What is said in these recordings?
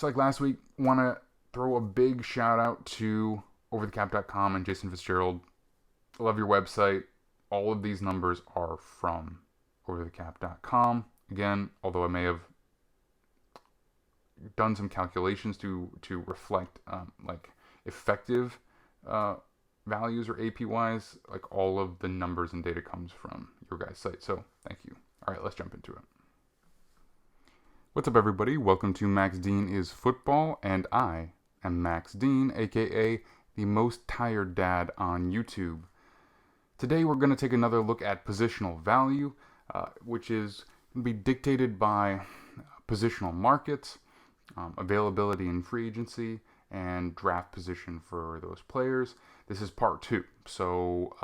like last week, want to throw a big shout out to overthecap.com and Jason Fitzgerald. I love your website. All of these numbers are from overthecap.com. Again, although I may have done some calculations to reflect like effective values or APYs, like all of the numbers and data comes from your guys' site. So thank you. All right, let's jump into it. What's up, everybody? Welcome to Max Dean is Football, and I am Max Dean, aka the most tired dad on YouTube. Today we're going to take another look at positional value, which is going to be dictated by positional markets, availability in free agency, and draft position for those players. This is part 2. So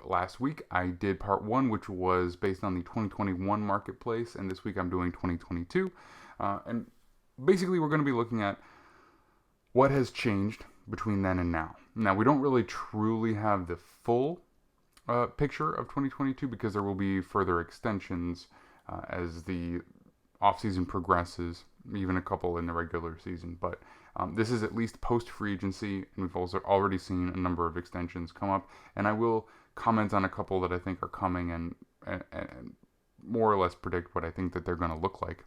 last week I did part 1, which was based on the 2021 marketplace, and this week I'm doing 2022. And basically we're going to be looking at what has changed between then and now. Now, we don't really truly have the full picture of 2022 because there will be further extensions as the offseason progresses, even a couple in the regular season. But this is at least post-free agency, and we've also already seen a number of extensions come up. And I will comment on a couple that I think are coming and more or less predict what I think that they're going to look like.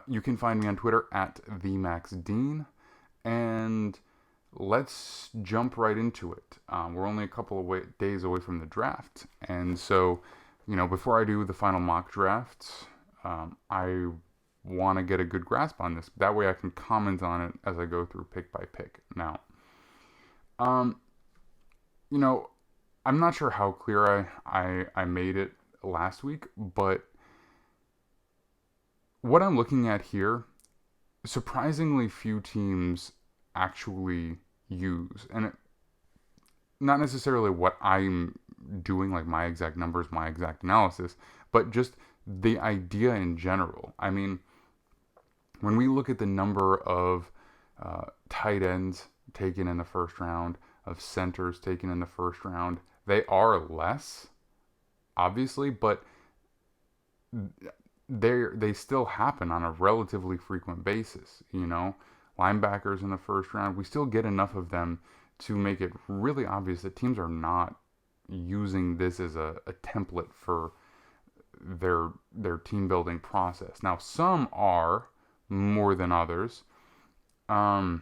You can find me on Twitter at TheMaxDean, and let's jump right into it. We're only a couple of days away from the draft, and so, before I do the final mock drafts, I want to get a good grasp on this. That way I can comment on it as I go through pick by pick. Now, I'm not sure how clear I made it last week, but what I'm looking at here, surprisingly few teams actually use, and not necessarily what I'm doing, like my exact numbers, my exact analysis, but just the idea in general. I mean, when we look at the number of tight ends taken in the first round, of centers taken in the first round, they are less, obviously, but they still happen on a relatively frequent basis. Linebackers in the first round, we still get enough of them to make it really obvious that teams are not using this as a template for their team building process. Now, some are more than others. I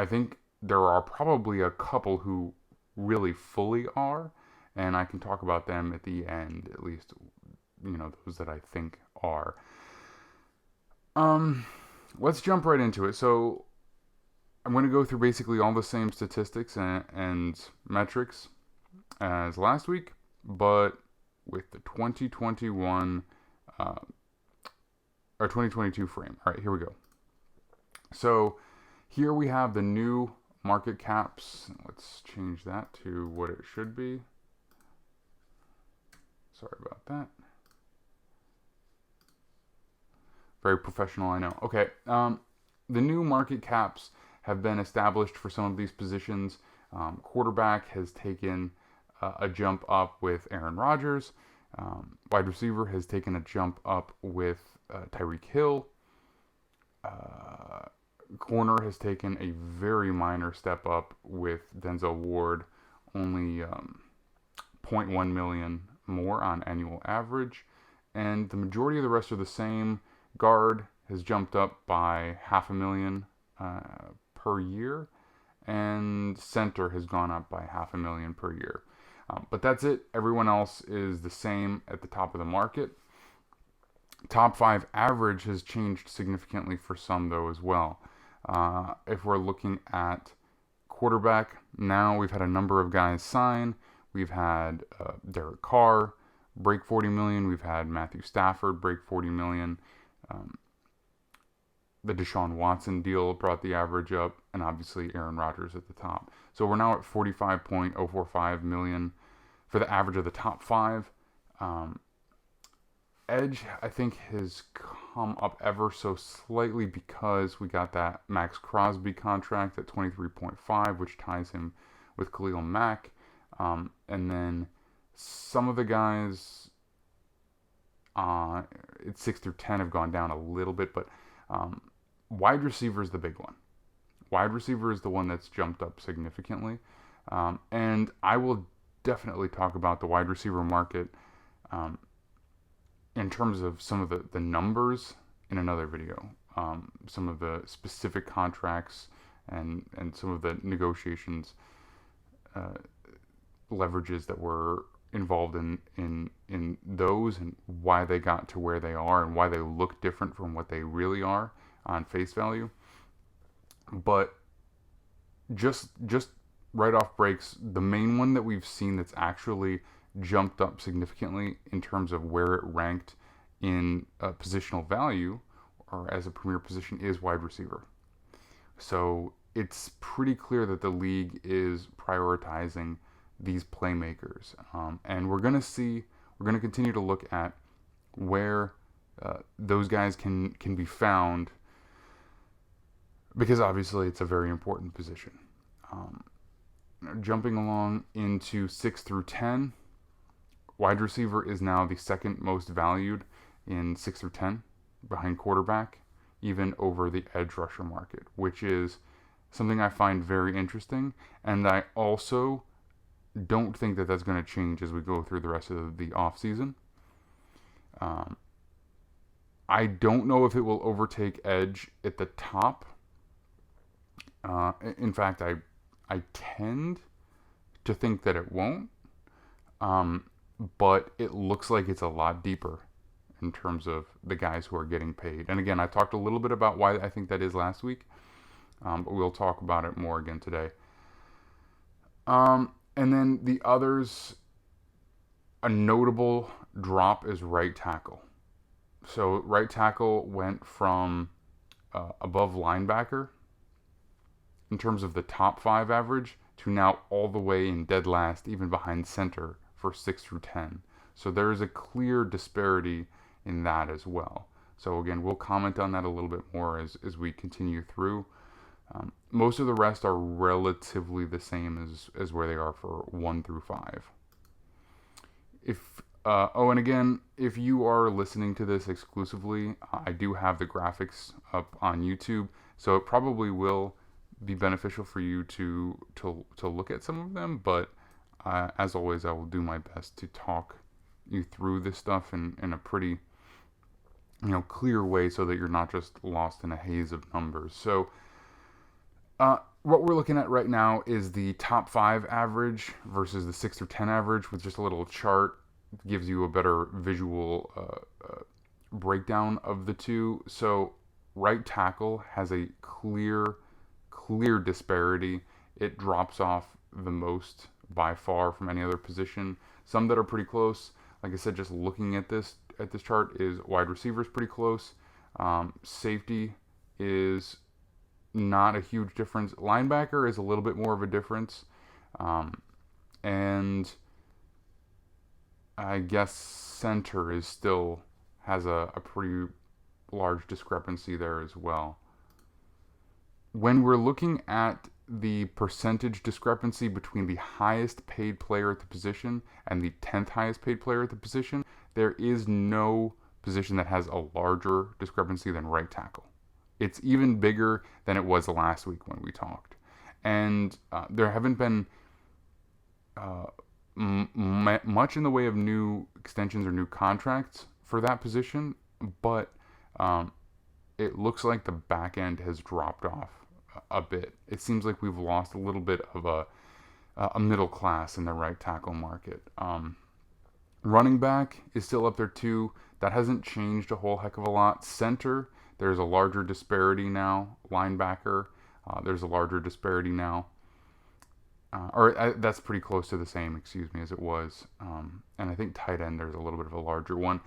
think there are probably a couple who really fully are, and I can talk about them at the end, at least, those that I think are. Let's jump right into it. So I'm going to go through basically all the same statistics and metrics as last week, but with the 2021 or 2022 frame. All right, here we go. So here we have the new market caps. Let's change that to what it should be. Sorry about that. Very professional, I know. Okay, the new market caps have been established for some of these positions. Quarterback has taken a jump up with Aaron Rodgers. Wide receiver has taken a jump up with Tyreek Hill. Corner has taken a very minor step up with Denzel Ward, only 0.1 million more on annual average. And the majority of the rest are the same. Guard has jumped up by $500,000 per year, and center has gone up by $500,000 per year. But that's it. Everyone else is the same at the top of the market. Top 5 average has changed significantly for some, though, as well. If we're looking at quarterback, now we've had a number of guys sign. We've had Derek Carr break $40 million. We've had Matthew Stafford break $40 million. The Deshaun Watson deal brought the average up, and obviously Aaron Rodgers at the top. So we're now at $45.045 million for the average of the top 5. Edge, I think, has come up ever so slightly because we got that Max Crosby contract at 23.5, which ties him with Khalil Mack. And then some of the guys at 6 through 10 have gone down a little bit, but Wide receiver is the big one. Wide receiver is the one that's jumped up significantly. And I will definitely talk about the wide receiver market in terms of some of the numbers in another video. Some of the specific contracts and some of the negotiations, leverages that were involved in those, and why they got to where they are and why they look different from what they really are on face value. But just right off breaks, the main one that we've seen that's actually jumped up significantly in terms of where it ranked in positional value or as a premier position is wide receiver. So it's pretty clear that the league is prioritizing these playmakers, and we're going to continue to look at where those guys can be found, because obviously it's a very important position. Jumping along into 6 through 10, wide receiver is now the second most valued in 6 through 10, behind quarterback, even over the edge rusher market, which is something I find very interesting. And I also don't think that that's going to change as we go through the rest of the offseason. I don't know if it will overtake edge at the top. In fact, I tend to think that it won't. But it looks like it's a lot deeper in terms of the guys who are getting paid. And again, I talked a little bit about why I think that is last week. But we'll talk about it more again today. And then the others, a notable drop is right tackle. So right tackle went from above linebacker in terms of the top 5 average to now all the way in dead last, even behind center for 6 through 10. So there is a clear disparity in that as well. So again, we'll comment on that a little bit more as we continue through. Most of the rest are relatively the same as where they are for 1 through 5. And again, if you are listening to this exclusively, I do have the graphics up on YouTube, so it probably will be beneficial for you to look at some of them. But as always, I will do my best to talk you through this stuff in a pretty clear way, so that you're not just lost in a haze of numbers. So what we're looking at right now is the top 5 average versus the 6 through 10 average, with just a little chart. It gives you a better visual breakdown of the two. So right tackle has a clear disparity. It drops off the most by far from any other position. Some that are pretty close, like I said, just looking at this chart, is wide receiver is pretty close. Safety is not a huge difference. Linebacker is a little bit more of a difference. And I guess center is still has a pretty large discrepancy there as well. When we're looking at the percentage discrepancy between the highest paid player at the position and the 10th highest paid player at the position, there is no position that has a larger discrepancy than right tackle. It's even bigger than it was last week when we talked. And there haven't been much in the way of new extensions or new contracts for that position, but it looks like the back end has dropped off a bit. It seems like we've lost a little bit of a middle class in the right tackle market. Running back is still up there too. That hasn't changed a whole heck of a lot. Center, there's a larger disparity now. Linebacker, there's a larger disparity now. That's pretty close to the same, as it was. And I think tight end, there's a little bit of a larger one.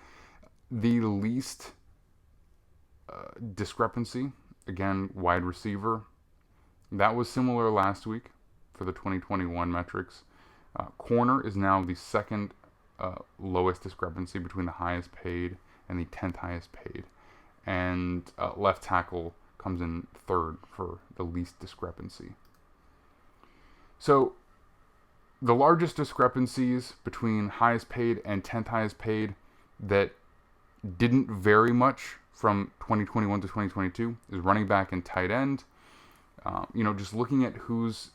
The least discrepancy, again, wide receiver. That was similar last week for the 2021 metrics. Corner is now the second lowest discrepancy between the highest paid and the 10th highest paid. And left tackle comes in third for the least discrepancy. So the largest discrepancies between highest paid and 10th highest paid that didn't vary much from 2021 to 2022 is running back and tight end. Just looking at who's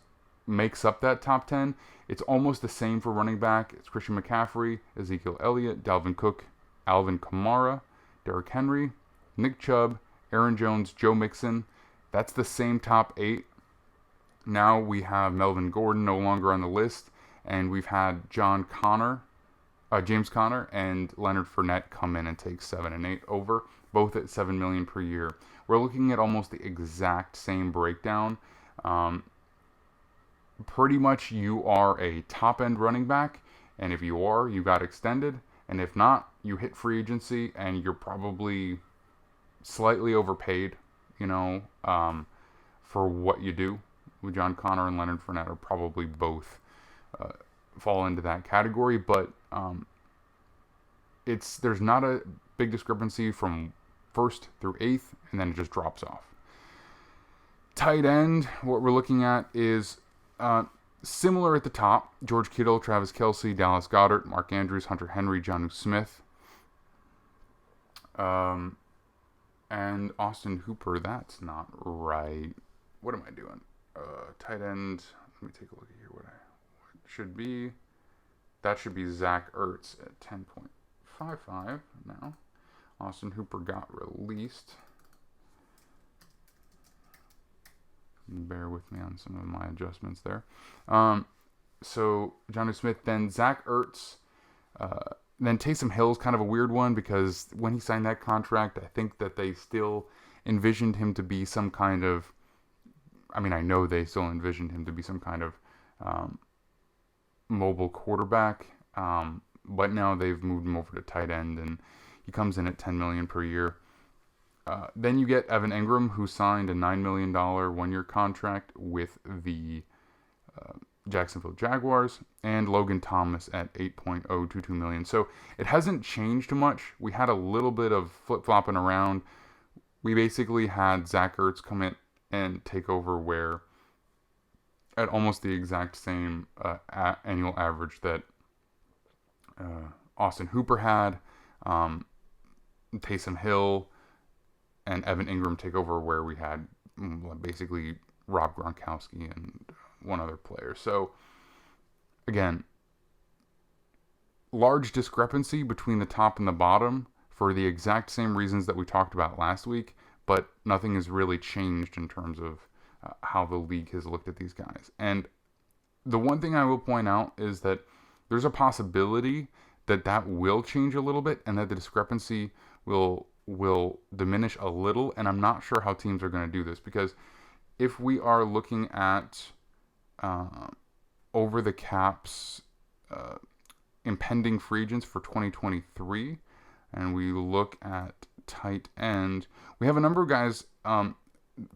makes up that top 10, it's almost the same for running back. It's Christian McCaffrey, Ezekiel Elliott, Dalvin Cook, Alvin Kamara, Derrick Henry, Nick Chubb, Aaron Jones, Joe Mixon. That's the same top 8. Now we have Melvin Gordon no longer on the list, and we've had James Conner, and Leonard Fournette come in and take 7 and 8 over, both at $7 million per year. We're looking at almost the exact same breakdown. Pretty much you are a top-end running back, and if you are, you got extended, and if not, you hit free agency, and you're probably slightly overpaid, for what you do. With John Connor and Leonard Fournette are probably both fall into that category, but there's not a big discrepancy from 1st through 8th, and then it just drops off. Tight end, what we're looking at is similar at the top: George Kittle, Travis Kelce, Dallas Goedert, Mark Andrews, Hunter Henry, Jonnu Smith, and Austin Hooper. That's not right. What am I doing? Tight end. Let me take a look at here. What should be? That should be Zach Ertz at 10.55 now. Austin Hooper got released. Bear with me on some of my adjustments there. So Jonnu Smith, then Zach Ertz, then Taysom Hill is kind of a weird one because when he signed that contract, I think that they still envisioned him to be some kind of, I know they still envisioned him to be some kind of mobile quarterback, but now they've moved him over to tight end, and he comes in at $10 million per year. Then you get Evan Engram, who signed a $9 million one-year contract with the Jacksonville Jaguars, and Logan Thomas at $8.022 million. So it hasn't changed much. We had a little bit of flip-flopping around. We basically had Zach Ertz come in and take over where at almost the exact same annual average that Austin Hooper had. Taysom Hill and Evan Engram take over where we had basically Rob Gronkowski and one other player. So, again, large discrepancy between the top and the bottom for the exact same reasons that we talked about last week, but nothing has really changed in terms of how the league has looked at these guys. And the one thing I will point out is that there's a possibility that will change a little bit and that the discrepancy will diminish a little, and I'm not sure how teams are going to do this, because if we are looking at over the caps impending free agents for 2023, and we look at tight end, we have a number of guys,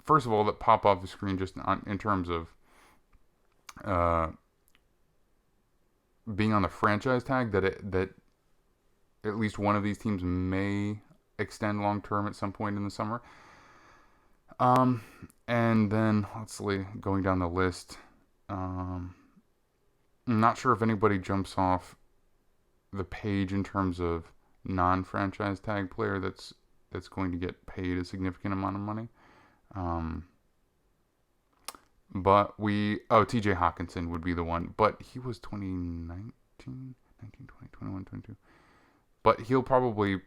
first of all, that pop off the screen just in terms of being on the franchise tag, that at least one of these teams may extend long term at some point in the summer. And then let's see, going down the list, I'm not sure if anybody jumps off the page in terms of non-franchise tag player that's going to get paid a significant amount of money. But TJ Hawkinson would be the one, but he was 19, 20, 21, 22. But they'll probably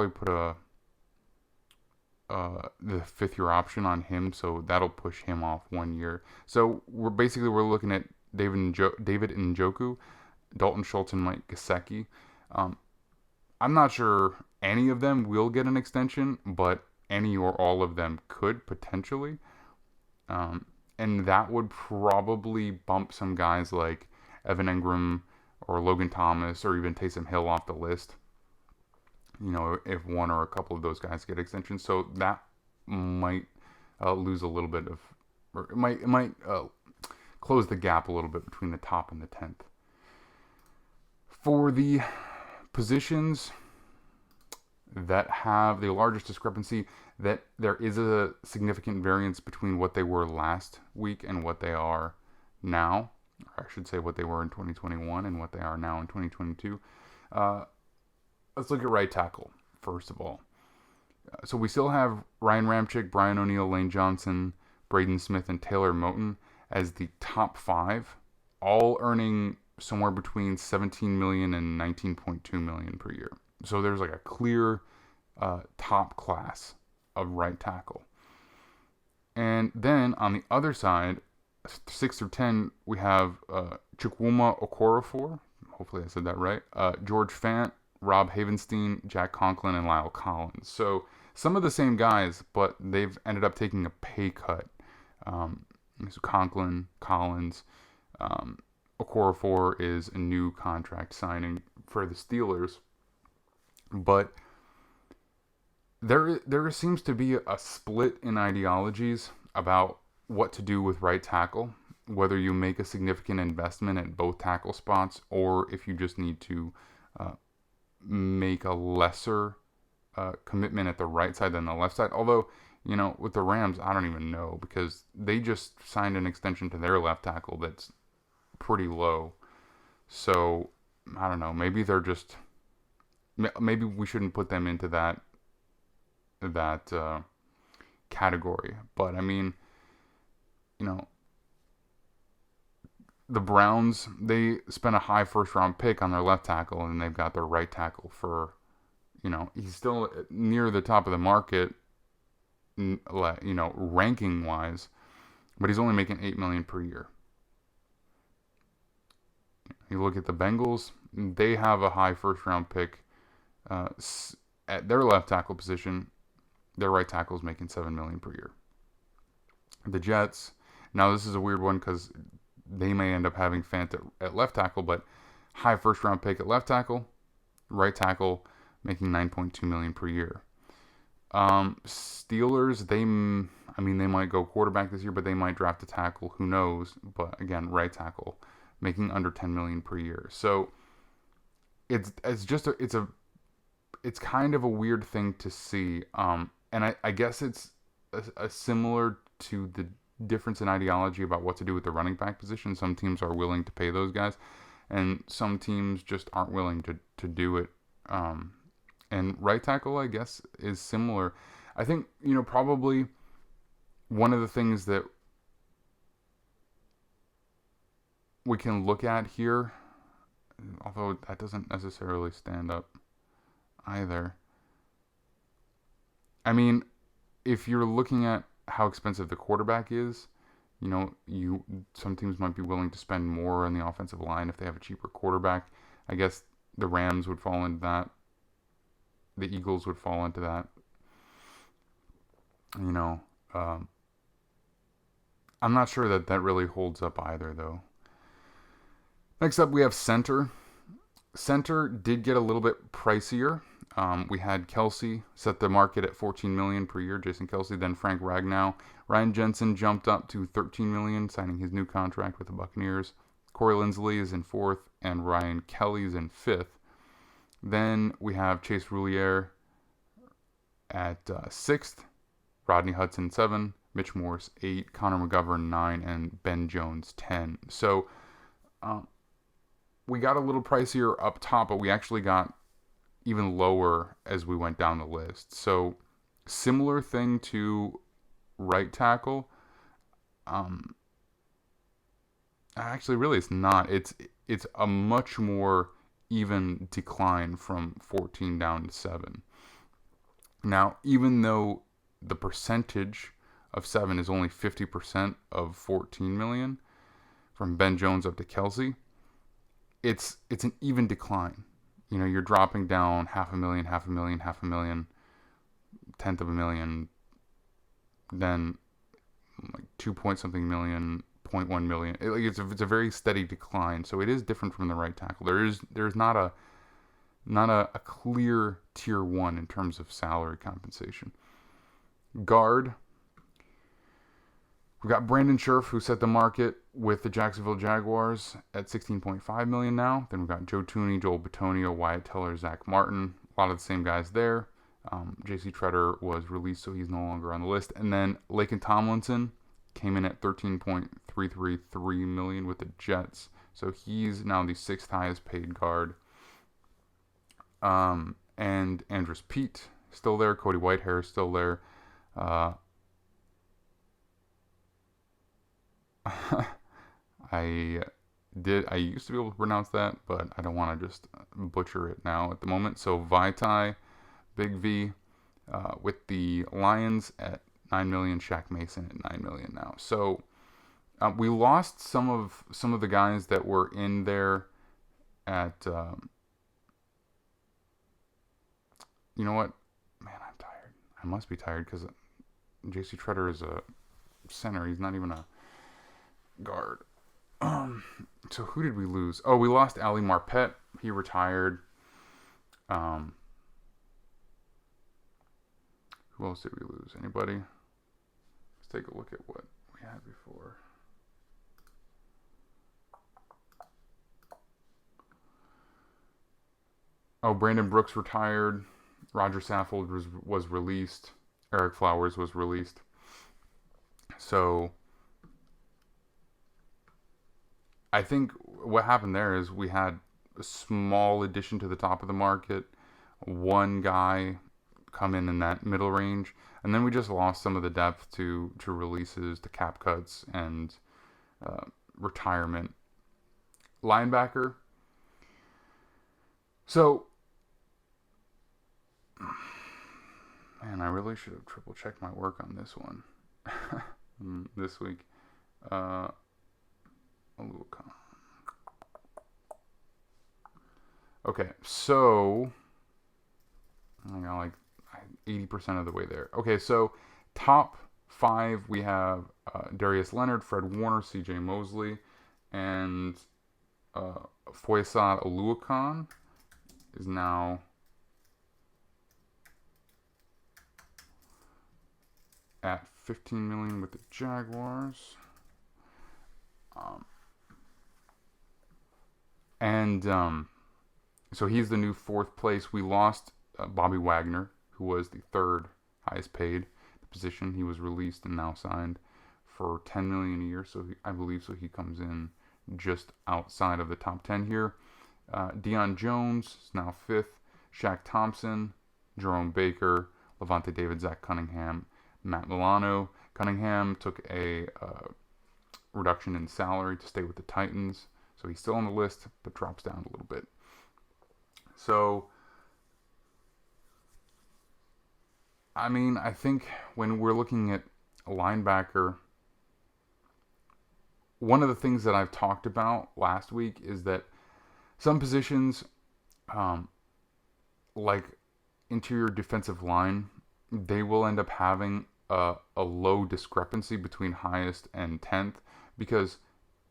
put the 5th-year option on him, so that'll push him off 1 year. So we're looking at David Njoku, Dalton Schultz, and Mike Gesicki. I'm not sure any of them will get an extension, but any or all of them could potentially. And that would probably bump some guys like Evan Engram or Logan Thomas or even Taysom Hill off the list. If one or a couple of those guys get extensions. So that might lose a little bit of, or it might close the gap a little bit between the top and the 10th. For the positions that have the largest discrepancy, that there is a significant variance between what they were last week and what they are now. Or I should say what they were in 2021 and what they are now in 2022. Let's look at right tackle, first of all. So we still have Ryan Ramczyk, Brian O'Neill, Lane Johnson, Braden Smith, and Taylor Moton as the top five, all earning somewhere between 17 million and 19.2 million per year. So there's like a clear top class of right tackle. And then on the other side, 6 through 10, we have Chukwuma Okorafor. Hopefully I said that right. George Fant, Rob Havenstein, Jack Conklin, and Lyle Collins. So some of the same guys, but they've ended up taking a pay cut. So Conklin, Collins, Okorafor is a new contract signing for the Steelers. But there seems to be a split in ideologies about what to do with right tackle, whether you make a significant investment at both tackle spots or if you just need to make a lesser commitment at the right side than the left side. Although, with the Rams, I don't even know because they just signed an extension to their left tackle that's pretty low. So, I don't know. Maybe we shouldn't put them into that category. But I mean, the Browns, they spent a high first round pick on their left tackle, and they've got their right tackle for, he's still near the top of the market, ranking wise, but he's only making $8 million per year. You look at the Bengals, they have a high first round pick at their left tackle position. Their right tackle is making $7 million per year. The Jets, now this is a weird one because they may end up having Fant at left tackle, but high first round pick at left tackle, right tackle making $9.2 million per year. Steelers, they might go quarterback this year, but they might draft a tackle. Who knows? But again, right tackle making under $10 million per year. So it's kind of a weird thing to see. And I guess it's a similar to the difference in ideology about what to do with the running back position. Some teams are willing to pay those guys, and some teams just aren't willing to do it. And right tackle, I guess, is similar. I think, probably one of the things that we can look at here, although that doesn't necessarily stand up either. I mean, if you're looking at how expensive the quarterback is, some teams might be willing to spend more on the offensive line if they have a cheaper quarterback. I guess the Rams would fall into that. The Eagles would fall into that. I'm not sure that really holds up either, though. Next up, we have center. Center did get a little bit pricier. We had Kelsey set the market at $14 million per year, Jason Kelsey, then Frank Ragnow. Ryan Jensen jumped up to $13 million, signing his new contract with the Buccaneers. Corey Linsley is in fourth, and Ryan Kelly is in fifth. Then we have Chase Roulier at sixth, Rodney Hudson 7, Mitch Morse 8, Connor McGovern 9, and Ben Jones 10. So we got a little pricier up top, but we actually got even lower as we went down the list. So similar thing to right tackle. Actually, really, it's not. It's a much more even decline from 14 down to 7. Now, even though the percentage of 7 is only 50% of 14 million, from Ben Jones up to Kelsey, it's an even decline. You're dropping down $500,000, $500,000, tenth of a million, then like 2-point-something million, 0.1 million. It's a very steady decline. So it is different from the right tackle. There's not a clear tier 1 in terms of salary compensation. Guard. We've got Brandon Scherf, who set the market with the Jacksonville Jaguars at $16.5 million now. Then we've got Joe Tooney, Joel Bitonio, Wyatt Teller, Zach Martin. A lot of the same guys there. J.C. Treader was released, so he's no longer on the list. And then Laken Tomlinson came in at $13.333 million with the Jets. So he's now the 6th highest paid guard. And Andrus Peat still there. Cody Whitehair is still there. I used to be able to pronounce that, but I don't want to just butcher it now at the moment. So Vaitai, Big V, with the Lions at 9 million, Shaq Mason at 9 million now. So we lost some of the guys that were in there at. You know what? Man, I'm tired. I must be tired because J.C. Treader is a center. He's not even a guard. So who did we lose? Oh, we lost Ali Marpet. He retired. Who else did we lose? Anybody? Let's take a look at what we had before. Oh, Brandon Brooks retired. Roger Saffold was released. Eric Flowers was released. So I think what happened there is we had a small addition to the top of the market, one guy come in that middle range, and then we just lost some of the depth to releases, to cap cuts, and retirement. Linebacker. So, man, I really should have triple checked my work on this one this week. Okay, so I got like 80% of the way there. Okay, so top 5 we have Darius Leonard, Fred Warner, CJ Mosley, and Foyesade Oluokun is now at 15 million with the Jaguars. So he's the new 4th place. We lost Bobby Wagner, who was the 3rd highest paid position. He was released and now signed for 10 million a year. So I believe he comes in just outside of the top 10 here. Deion Jones is now 5th. Shaq Thompson, Jerome Baker, Levante David, Zach Cunningham, Matt Milano. Cunningham took a reduction in salary to stay with the Titans. So he's still on the list, but drops down a little bit. So, I mean, I think when we're looking at a linebacker, one of the things that I've talked about last week is that some positions, like interior defensive line, they will end up having a low discrepancy between highest and 10th because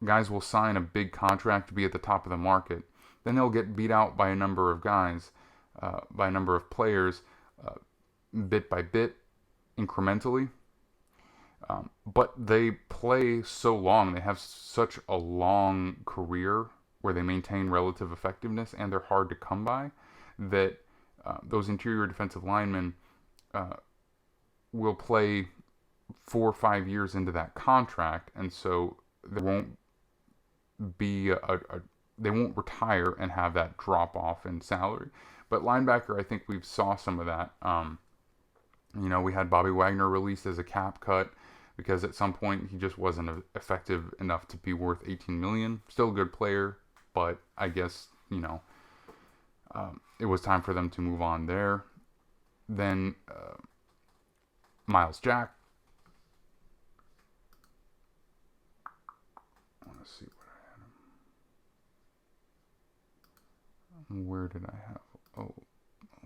guys will sign a big contract to be at the top of the market. Then they'll get beat out by a number of guys, by a number of players, bit by bit, incrementally. But they play so long, they have such a long career where they maintain relative effectiveness and they're hard to come by, that those interior defensive linemen will play 4 or 5 years into that contract, and so there won't be they won't retire and have that drop off in salary. But linebacker, I think we've saw some of that. We had Bobby Wagner released as a cap cut because at some point he just wasn't effective enough to be worth 18 million. Still a good player, but I guess it was time for them to move on there. Then Miles Jack. I want to see what I had him. Where did I have? Oh,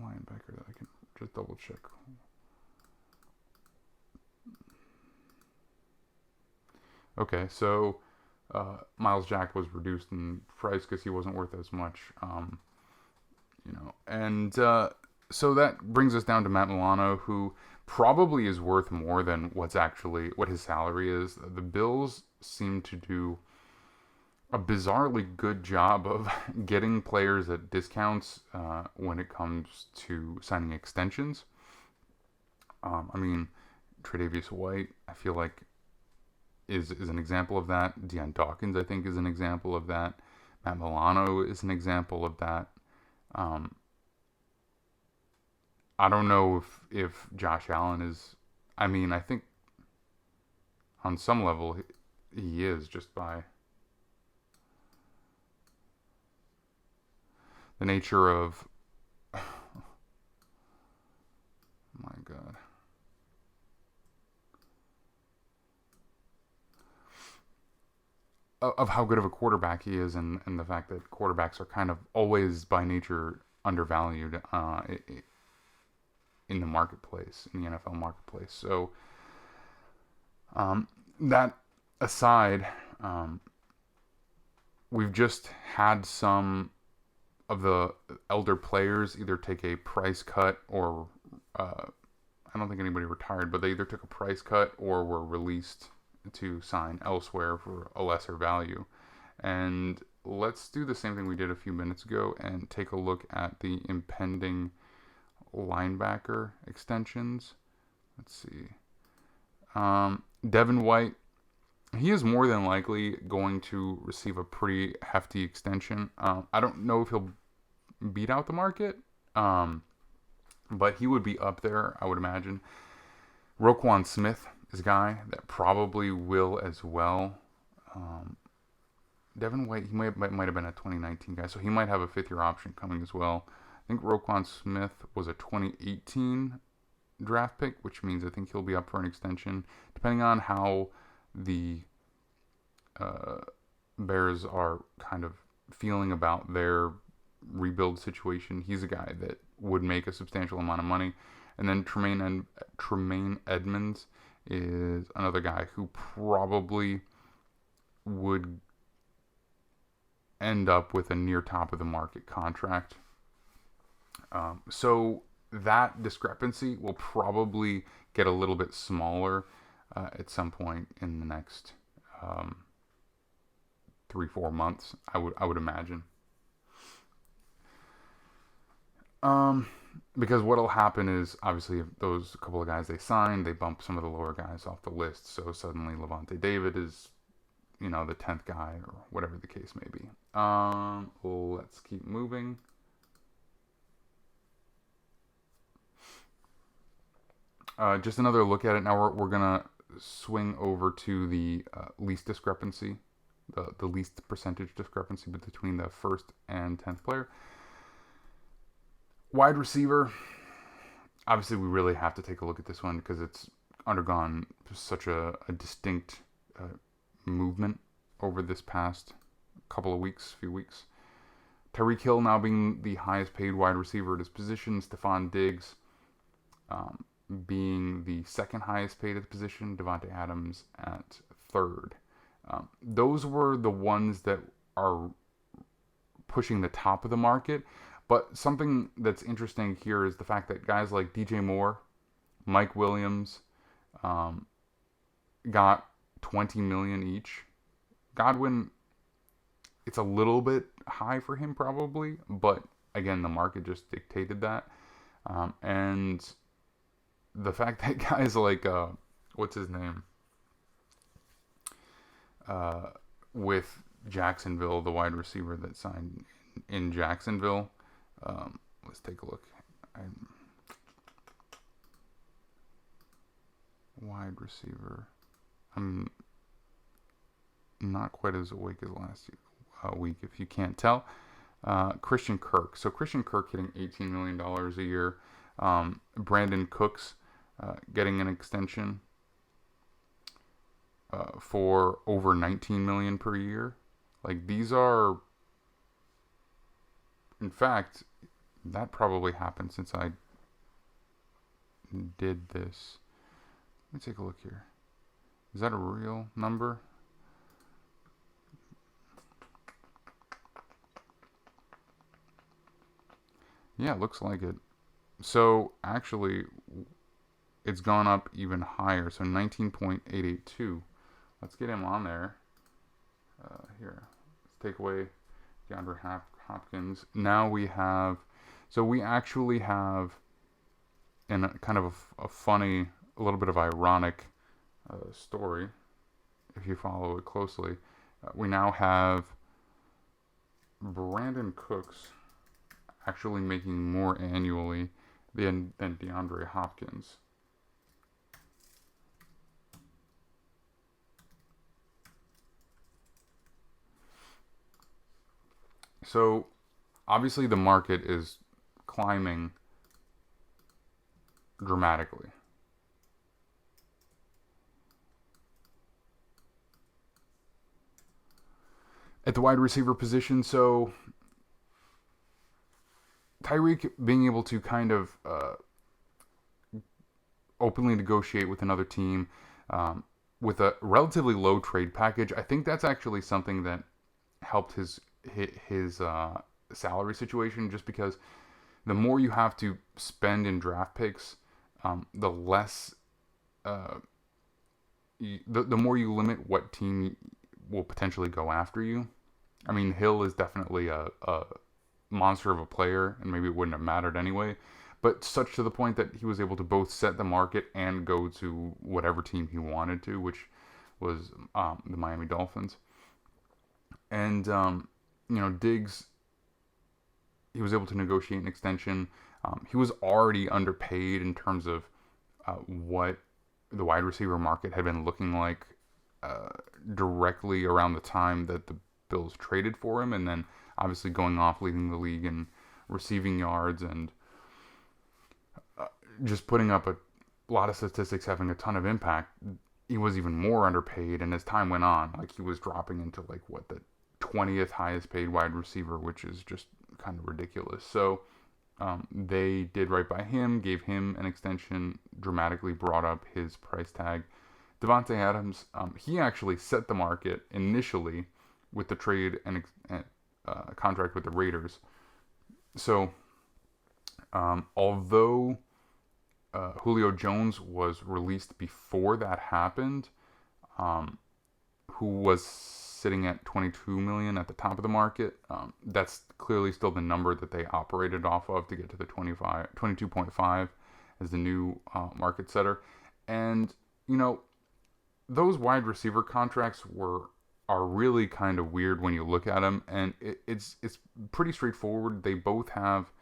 linebacker that I can just double check. Okay, so Miles Jack was reduced in price because he wasn't worth as much, so that brings us down to Matt Milano, who probably is worth more than what his salary is. The Bills seem to do a bizarrely good job of getting players at discounts when it comes to signing extensions. Tre'Davious White, I feel like, is an example of that. Deion Dawkins, I think, is an example of that. Matt Milano is an example of that. I don't know if Josh Allen is. I mean, I think on some level he is, just by the nature of. My God. Of how good of a quarterback he is, and the fact that quarterbacks are kind of always by nature undervalued in the marketplace, in the NFL marketplace. So that aside, we've just had some of the elder players either take a price cut or I don't think anybody retired, but they either took a price cut or were released to sign elsewhere for a lesser value. And let's do the same thing we did a few minutes ago and take a look at the impending linebacker extensions. Let's see. Devin White, he is more than likely going to receive a pretty hefty extension. I don't know if he'll beat out the market, but he would be up there, I would imagine. Roquan Smith is a guy that probably will as well. Devin White, he might have been a 2019 guy, so he might have a fifth-year option coming as well. I think Roquan Smith was a 2018 draft pick, which means I think he'll be up for an extension, depending on how the Bears are kind of feeling about their rebuild situation. He's a guy that would make a substantial amount of money. And then Tremaine Edmonds is another guy who probably would end up with a near top of the market contract. So that discrepancy will probably get a little bit smaller at some point in the next 3-4 months. I would imagine. Because what'll happen is, obviously, if those couple of guys they signed, they bump some of the lower guys off the list. So suddenly Davonte David is, the 10th guy or whatever the case may be. Let's keep moving. Just another look at it. Now we're gonna swing over to the least discrepancy, the least percentage discrepancy between the first and 10th player. Wide receiver, obviously we really have to take a look at this one because it's undergone such a distinct movement over this past few weeks. Tyreek Hill now being the highest paid wide receiver at his position. Stephon Diggs being the second highest paid at the position. Davonte Adams at third. Those were the ones that are pushing the top of the market. But something that's interesting here is the fact that guys like DJ Moore, Mike Williams, got $20 million each. Godwin, it's a little bit high for him probably, but again, the market just dictated that. And the fact that guys like what's his name, with Jacksonville, the wide receiver that signed in Jacksonville. Let's take a look. Wide receiver. I'm not quite as awake as last week, if you can't tell. Christian Kirk. So Christian Kirk getting $18 million a year. Brandon Cooks getting an extension for over $19 million per year. Like, these are, in fact, that probably happened since I did this. Let me take a look here. Is that a real number? Yeah, it looks like it. So actually, it's gone up even higher. So 19.882. Let's get him on there. Here, let's take away Deandre Hopkins. Now we have, so we actually have, in a kind of a funny, a little bit of ironic story, if you follow it closely. We now have Brandon Cooks actually making more annually Then Deandre Hopkins. So obviously the market is climbing dramatically. At the wide receiver position, so Tyreek being able to kind of openly negotiate with another team with a relatively low trade package, I think that's actually something that helped his salary situation, just because the more you have to spend in draft picks, the less the more you limit what team will potentially go after you. I mean, Hill is definitely a monster of a player, and maybe it wouldn't have mattered anyway. But such to the point that he was able to both set the market and go to whatever team he wanted to, which was the Miami Dolphins. And Diggs, he was able to negotiate an extension. He was already underpaid in terms of what the wide receiver market had been looking like directly around the time that the Bills traded for him, and then obviously going off, leading the league in receiving yards and just putting up a lot of statistics, having a ton of impact. He was even more underpaid, and as time went on, like, he was dropping into like the 20th highest paid wide receiver, which is just kind of ridiculous. So they did right by him, gave him an extension, dramatically brought up his price tag. Davonte Adams, he actually set the market initially with the trade and contract with the Raiders. So although Julio Jones was released before that happened, who was sitting at $22 million at the top of the market. That's clearly still the number that they operated off of to get to the 22.5 as the new market setter. And those wide receiver contracts are really kind of weird when you look at them, and it's pretty straightforward. They both have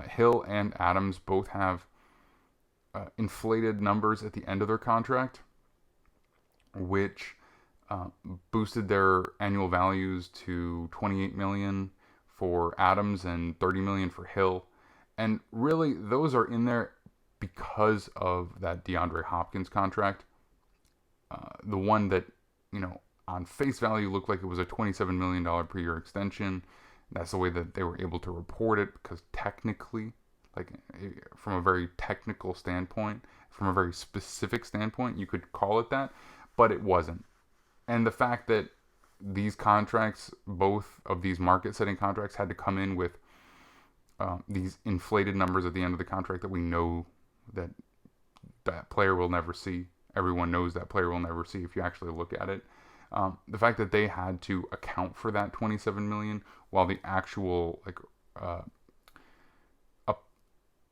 Hill and Adams both have inflated numbers at the end of their contract, which boosted their annual values to $28 million for Adams and $30 million for Hill. And really, those are in there because of that DeAndre Hopkins contract. The one that, on face value looked like it was a $27 million per year extension. That's the way that they were able to report it, because technically, like, from a very technical standpoint, from a very specific standpoint, you could call it that, but it wasn't. And the fact that these contracts, both of these market-setting contracts, had to come in with these inflated numbers at the end of the contract that we know that player will never see. Everyone knows that player will never see if you actually look at it. The fact that they had to account for that $27 million while the actual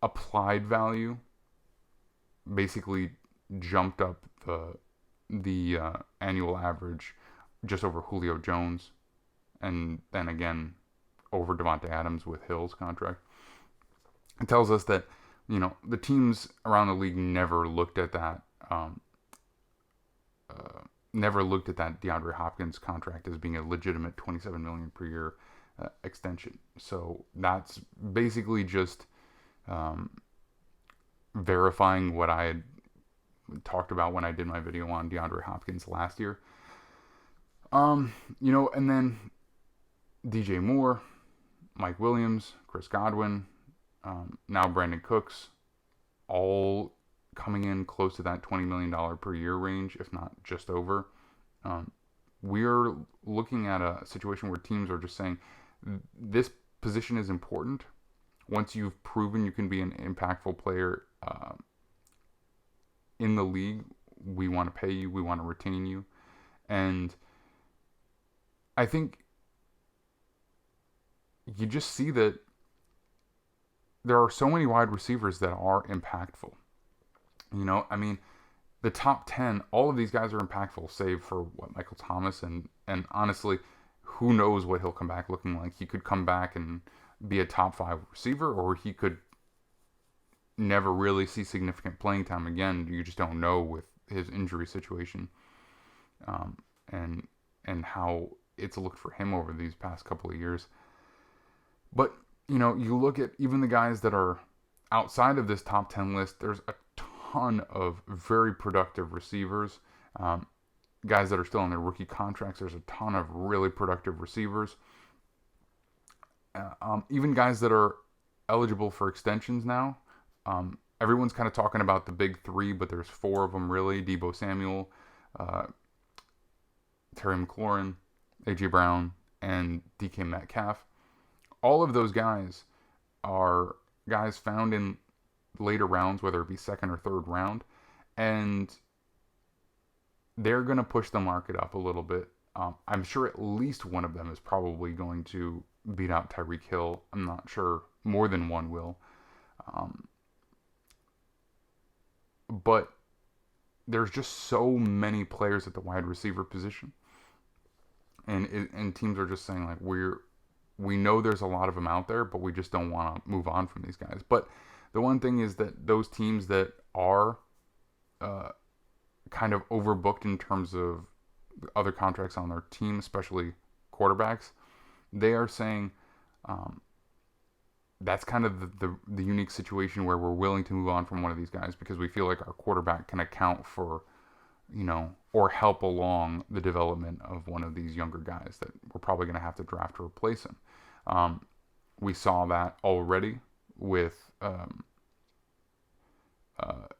applied value basically jumped up the annual average just over Julio Jones, and then again over Davonte Adams with Hill's contract. It tells us that the teams around the league never looked at that DeAndre Hopkins contract as being a legitimate $27 million per year extension. So that's basically just verifying what I had talked about when I did my video on DeAndre Hopkins last year. And then DJ Moore, Mike Williams, Chris Godwin, now Brandon Cooks, all coming in close to that $20 million per year range, if not just over. We're looking at a situation where teams are just saying, this position is important. Once you've proven you can be an impactful player in the league, we want to pay you, we want to retain you. And I think you just see that there are so many wide receivers that are impactful. The top 10, all of these guys are impactful, save for Michael Thomas, and honestly, who knows what he'll come back looking like. He could come back and be a top 5 receiver, or he could never really see significant playing time again. You just don't know with his injury situation, and how it's looked for him over these past couple of years. But you look at even the guys that are outside of this top 10 list. There's a ton of very productive receivers. Guys that are still on their rookie contracts. There's a ton of really productive receivers. Even guys that are eligible for extensions now. Everyone's kind of talking about the big three, but there's four of them really. Deebo Samuel, Terry McLaurin, A.J. Brown, and DK Metcalf. All of those guys are guys found in later rounds, whether it be second or third round, and they're going to push the market up a little bit. I'm sure at least one of them is probably going to beat out Tyreek Hill. I'm not sure more than one will. But there's just so many players at the wide receiver position. And teams are just saying, like, we know there's a lot of them out there, but we just don't want to move on from these guys. But the one thing is that those teams that are kind of overbooked in terms of other contracts on their team, especially quarterbacks, they are saying that's kind of the unique situation where we're willing to move on from one of these guys because we feel like our quarterback can account for, or help along the development of one of these younger guys that we're probably going to have to draft to replace him. We saw that already with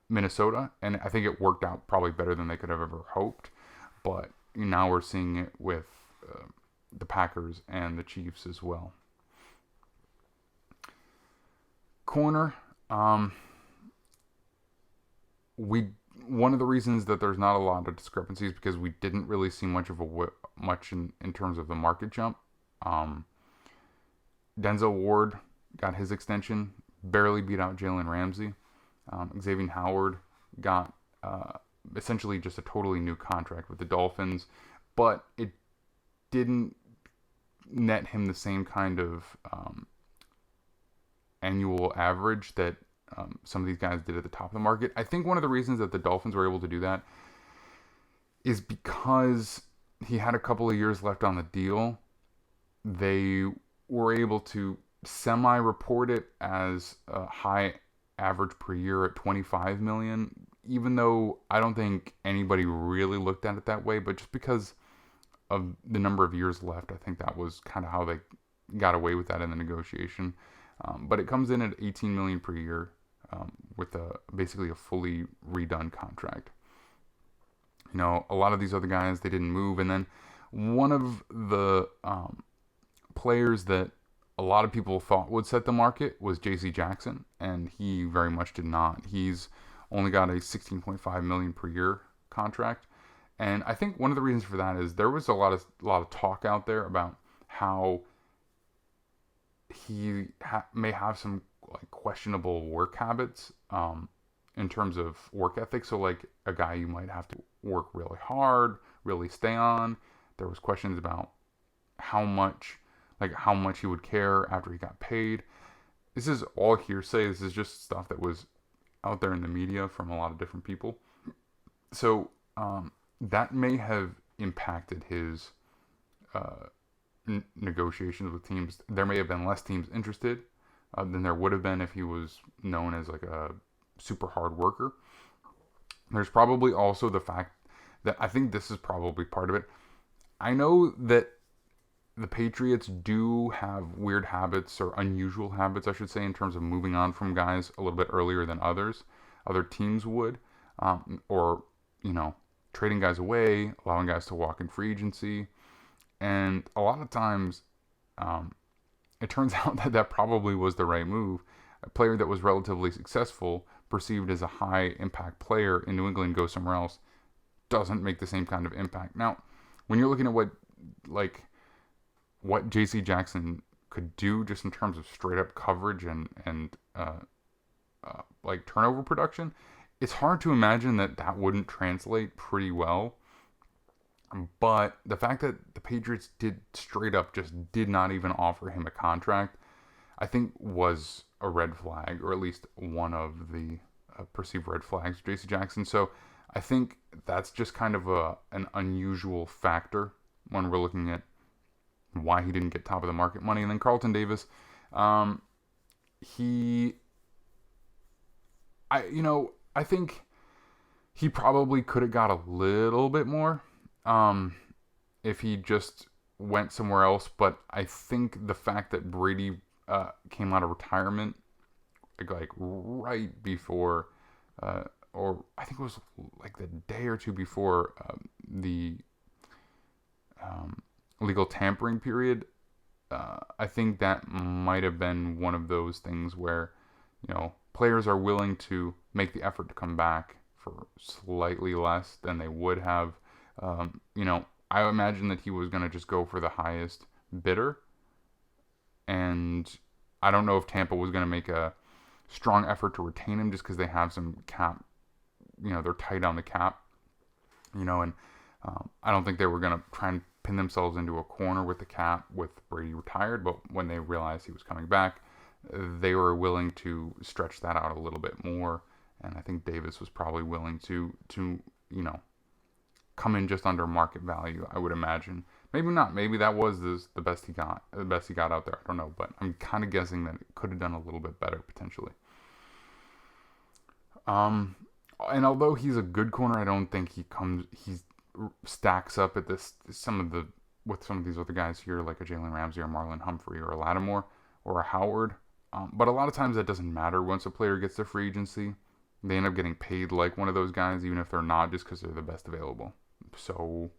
Minnesota, and I think it worked out probably better than they could have ever hoped. But now we're seeing it with the Packers and the Chiefs as well. Corner, one of the reasons that there's not a lot of discrepancies because we didn't really see much in terms of the market jump. Denzel Ward got his extension, barely beat out Jalen Ramsey. Xavier Howard got essentially just a totally new contract with the Dolphins, but it didn't net him the same kind of annual average that some of these guys did at the top of the market. I think one of the reasons that the Dolphins were able to do that is because he had a couple of years left on the deal. They were able to semi-report it as a high average per year at $25 million, even though I don't think anybody really looked at it that way, but just because of the number of years left, I think that was kind of how they got away with that in the negotiation. But it comes in at $18 million per year with basically a fully redone contract. A lot of these other guys, they didn't move. And then one of the players that a lot of people thought would set the market was J.C. Jackson, and he very much did not. He's only got a $16.5 million per year contract. And I think one of the reasons for that is there was a lot of talk out there about how he may have some questionable work habits in terms of work ethic. So like a guy you might have to work really hard, really stay on. There was questions about how much he would care after he got paid. This is all hearsay. This is just stuff that was out there in the media from a lot of different people. So that may have impacted his negotiations with teams. There may have been less teams interested than there would have been if he was known as like a super hard worker. There's probably also the fact that I think this is probably part of it. I know that the Patriots do have weird habits, or unusual habits, I should say, in terms of moving on from guys a little bit earlier than other teams would, or trading guys away, allowing guys to walk in free agency. And a lot of times, it turns out that probably was the right move. A player that was relatively successful, perceived as a high impact player in New England, goes somewhere else, doesn't make the same kind of impact. Now, when you're looking at what J.C. Jackson could do just in terms of straight up coverage and turnover production, it's hard to imagine that wouldn't translate pretty well. But the fact that the Patriots did straight up just did not even offer him a contract, I think was a red flag, or at least one of the perceived red flags, J.C. Jackson. So I think that's just kind of an unusual factor when we're looking at why he didn't get top of the market money. And then Carlton Davis, he, I think he probably could have got a little bit more if he just went somewhere else. But I think the fact that Brady came out of retirement like right before, or I think it was like the day or two before the legal tampering period. I think that might have been one of those things where, players are willing to make the effort to come back for slightly less than they would have. I imagine that he was going to just go for the highest bidder. And I don't know if Tampa was going to make a strong effort to retain him just because they have some cap, they're tight on the cap, and I don't think they were going to try and pin themselves into a corner with the cap with Brady retired, but when they realized he was coming back, they were willing to stretch that out a little bit more, and I think Davis was probably willing to come in just under market value, I would imagine. Maybe not. Maybe that was the best he got out there. I don't know, but I'm kind of guessing that it could have done a little bit better potentially. And although he's a good corner, I don't think he stacks up at with some of these other guys here, like a Jalen Ramsey or Marlon Humphrey or a Lattimore or a Howard. But a lot of times that doesn't matter. Once a player gets to free agency, they end up getting paid like one of those guys, even if they're not, just because they're the best available. So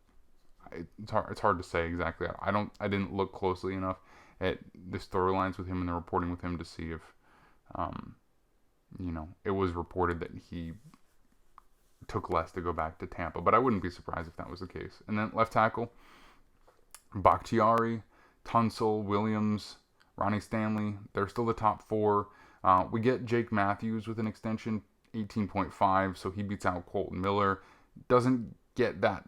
it's hard to say exactly. I didn't look closely enough at the storylines with him and the reporting with him to see if it was reported that he took less to go back to Tampa, but I wouldn't be surprised if that was the case. And then left tackle, Bakhtiari, Tunsil, Williams, Ronnie Stanley, they're still the top four. We get Jake Matthews with an extension, 18.5, so he beats out Colton Miller. Doesn't get that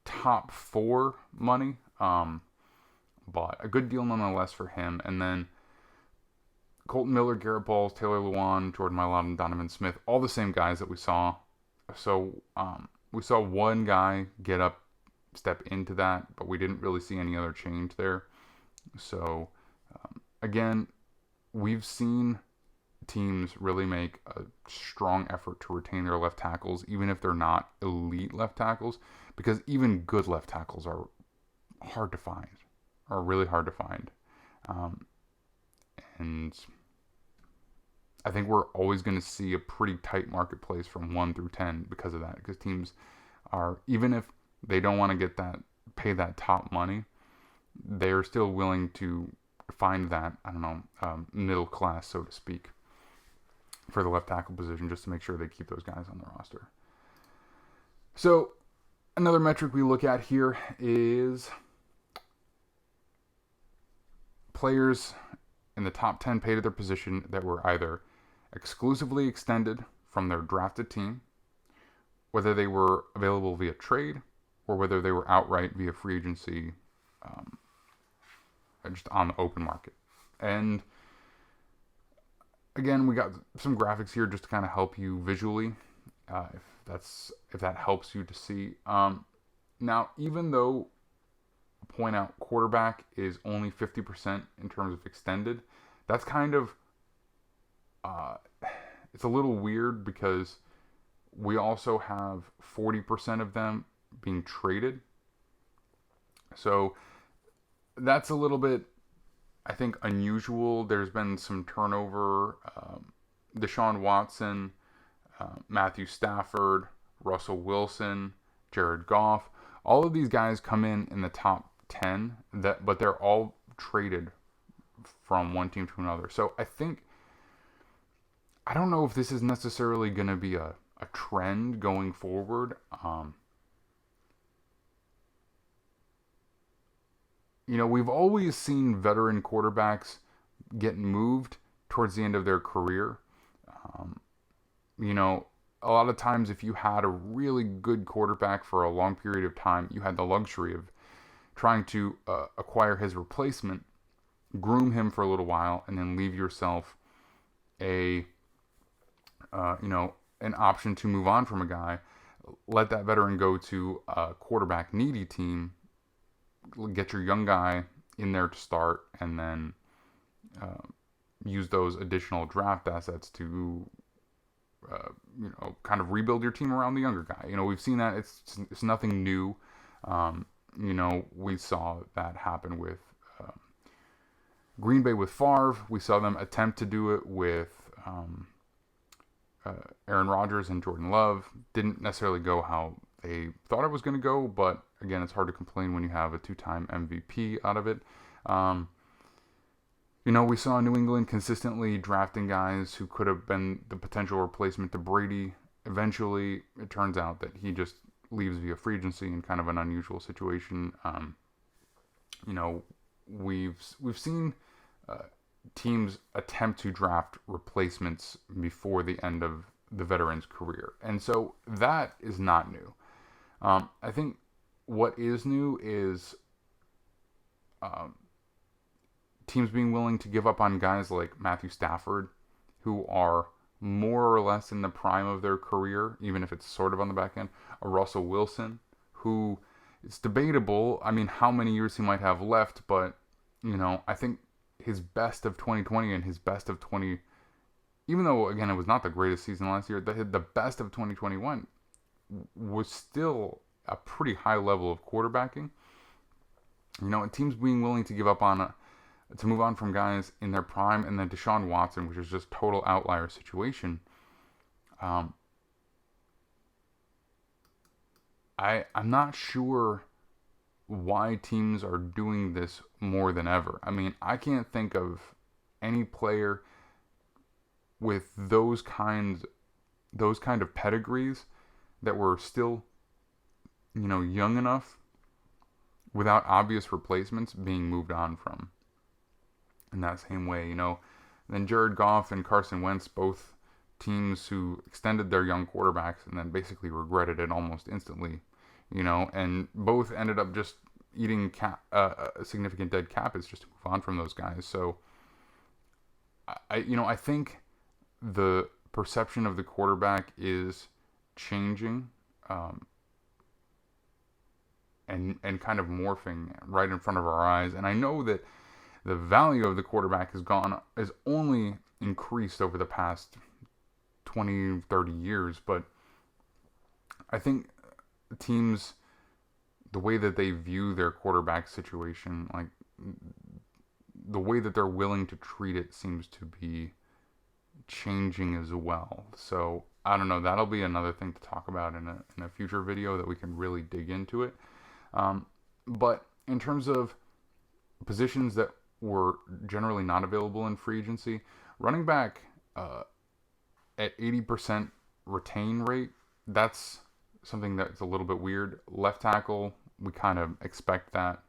top four money, but a good deal nonetheless for him. And then Colton Miller, Garrett Bowles, Taylor Lewan, Jordan Mailata, and Donovan Smith, all the same guys that we saw. So we saw one guy step into that, but we didn't really see any other change there. So again, we've seen teams really make a strong effort to retain their left tackles, even if they're not elite left tackles, because even good left tackles are really hard to find. And I think we're always going to see a pretty tight marketplace from 1 through 10 because of that. Because teams are, even if they don't want to pay that top money, they're still willing to find that, middle class, so to speak, for the left tackle position, just to make sure they keep those guys on the roster. So another metric we look at here is players in the top 10 paid at their position that were either exclusively extended from their drafted team, whether they were available via trade, or whether they were outright via free agency, just on the open market. And again, we got some graphics here just to kind of help you visually, if that helps you to see. Now, even though point out quarterback is only 50% in terms of extended, that's kind of it's a little weird because we also have 40% of them being traded. So that's a little bit, I think, unusual. There's been some turnover. Deshaun Watson, Matthew Stafford, Russell Wilson, Jared Goff. All of these guys come in the top 10, but they're all traded from one team to another. So I don't know if this is necessarily going to be a trend going forward. We've always seen veteran quarterbacks get moved towards the end of their career. A lot of times if you had a really good quarterback for a long period of time, you had the luxury of trying to acquire his replacement groom him for a little while, and then leave yourself a an option to move on from a guy. Let that veteran go to a quarterback needy team. Get your young guy in there to start, and then use those additional draft assets to kind of rebuild your team around the younger guy. We've seen that. It's nothing new. We saw that happen with Green Bay with Favre. We saw them attempt to do it with Aaron Rodgers and Jordan Love. Didn't necessarily go how they thought it was going to go, but again, it's hard to complain when you have a 2-time MVP out of it. We saw New England consistently drafting guys who could have been the potential replacement to Brady. Eventually, it turns out that he just leaves via free agency in kind of an unusual situation. We've seen teams attempt to draft replacements before the end of the veteran's career, and so that is not new. I think what is new is teams being willing to give up on guys like Matthew Stafford, who are more or less in the prime of their career, even if it's sort of on the back end. A Russell Wilson, who it's debatable, how many years he might have left, but, I think his best of 2020 and his best of even though, again, it was not the greatest season last year, the best of 2021 was still a pretty high level of quarterbacking. And teams being willing to give up on to move on from guys in their prime, and then Deshaun Watson, which is just total outlier situation. I'm not sure why teams are doing this more than ever. I can't think of any player with those kind of pedigrees that were still, young enough without obvious replacements being moved on from. In that same way, then Jared Goff and Carson Wentz, both teams who extended their young quarterbacks and then basically regretted it almost instantly, and both ended up just eating a significant dead cap is just to move on from those guys. So, I think the perception of the quarterback is changing, and kind of morphing right in front of our eyes. And I know that the value of the quarterback has only increased over the past 20, 30 years. But I think teams, the way that they view their quarterback situation, like the way that they're willing to treat it seems to be changing as well. So I don't know. That'll be another thing to talk about in a future video that we can really dig into it. But in terms of positions that were generally not available in free agency, running back at 80% retain rate, that's something that's a little bit weird. Left tackle, we kind of expect that.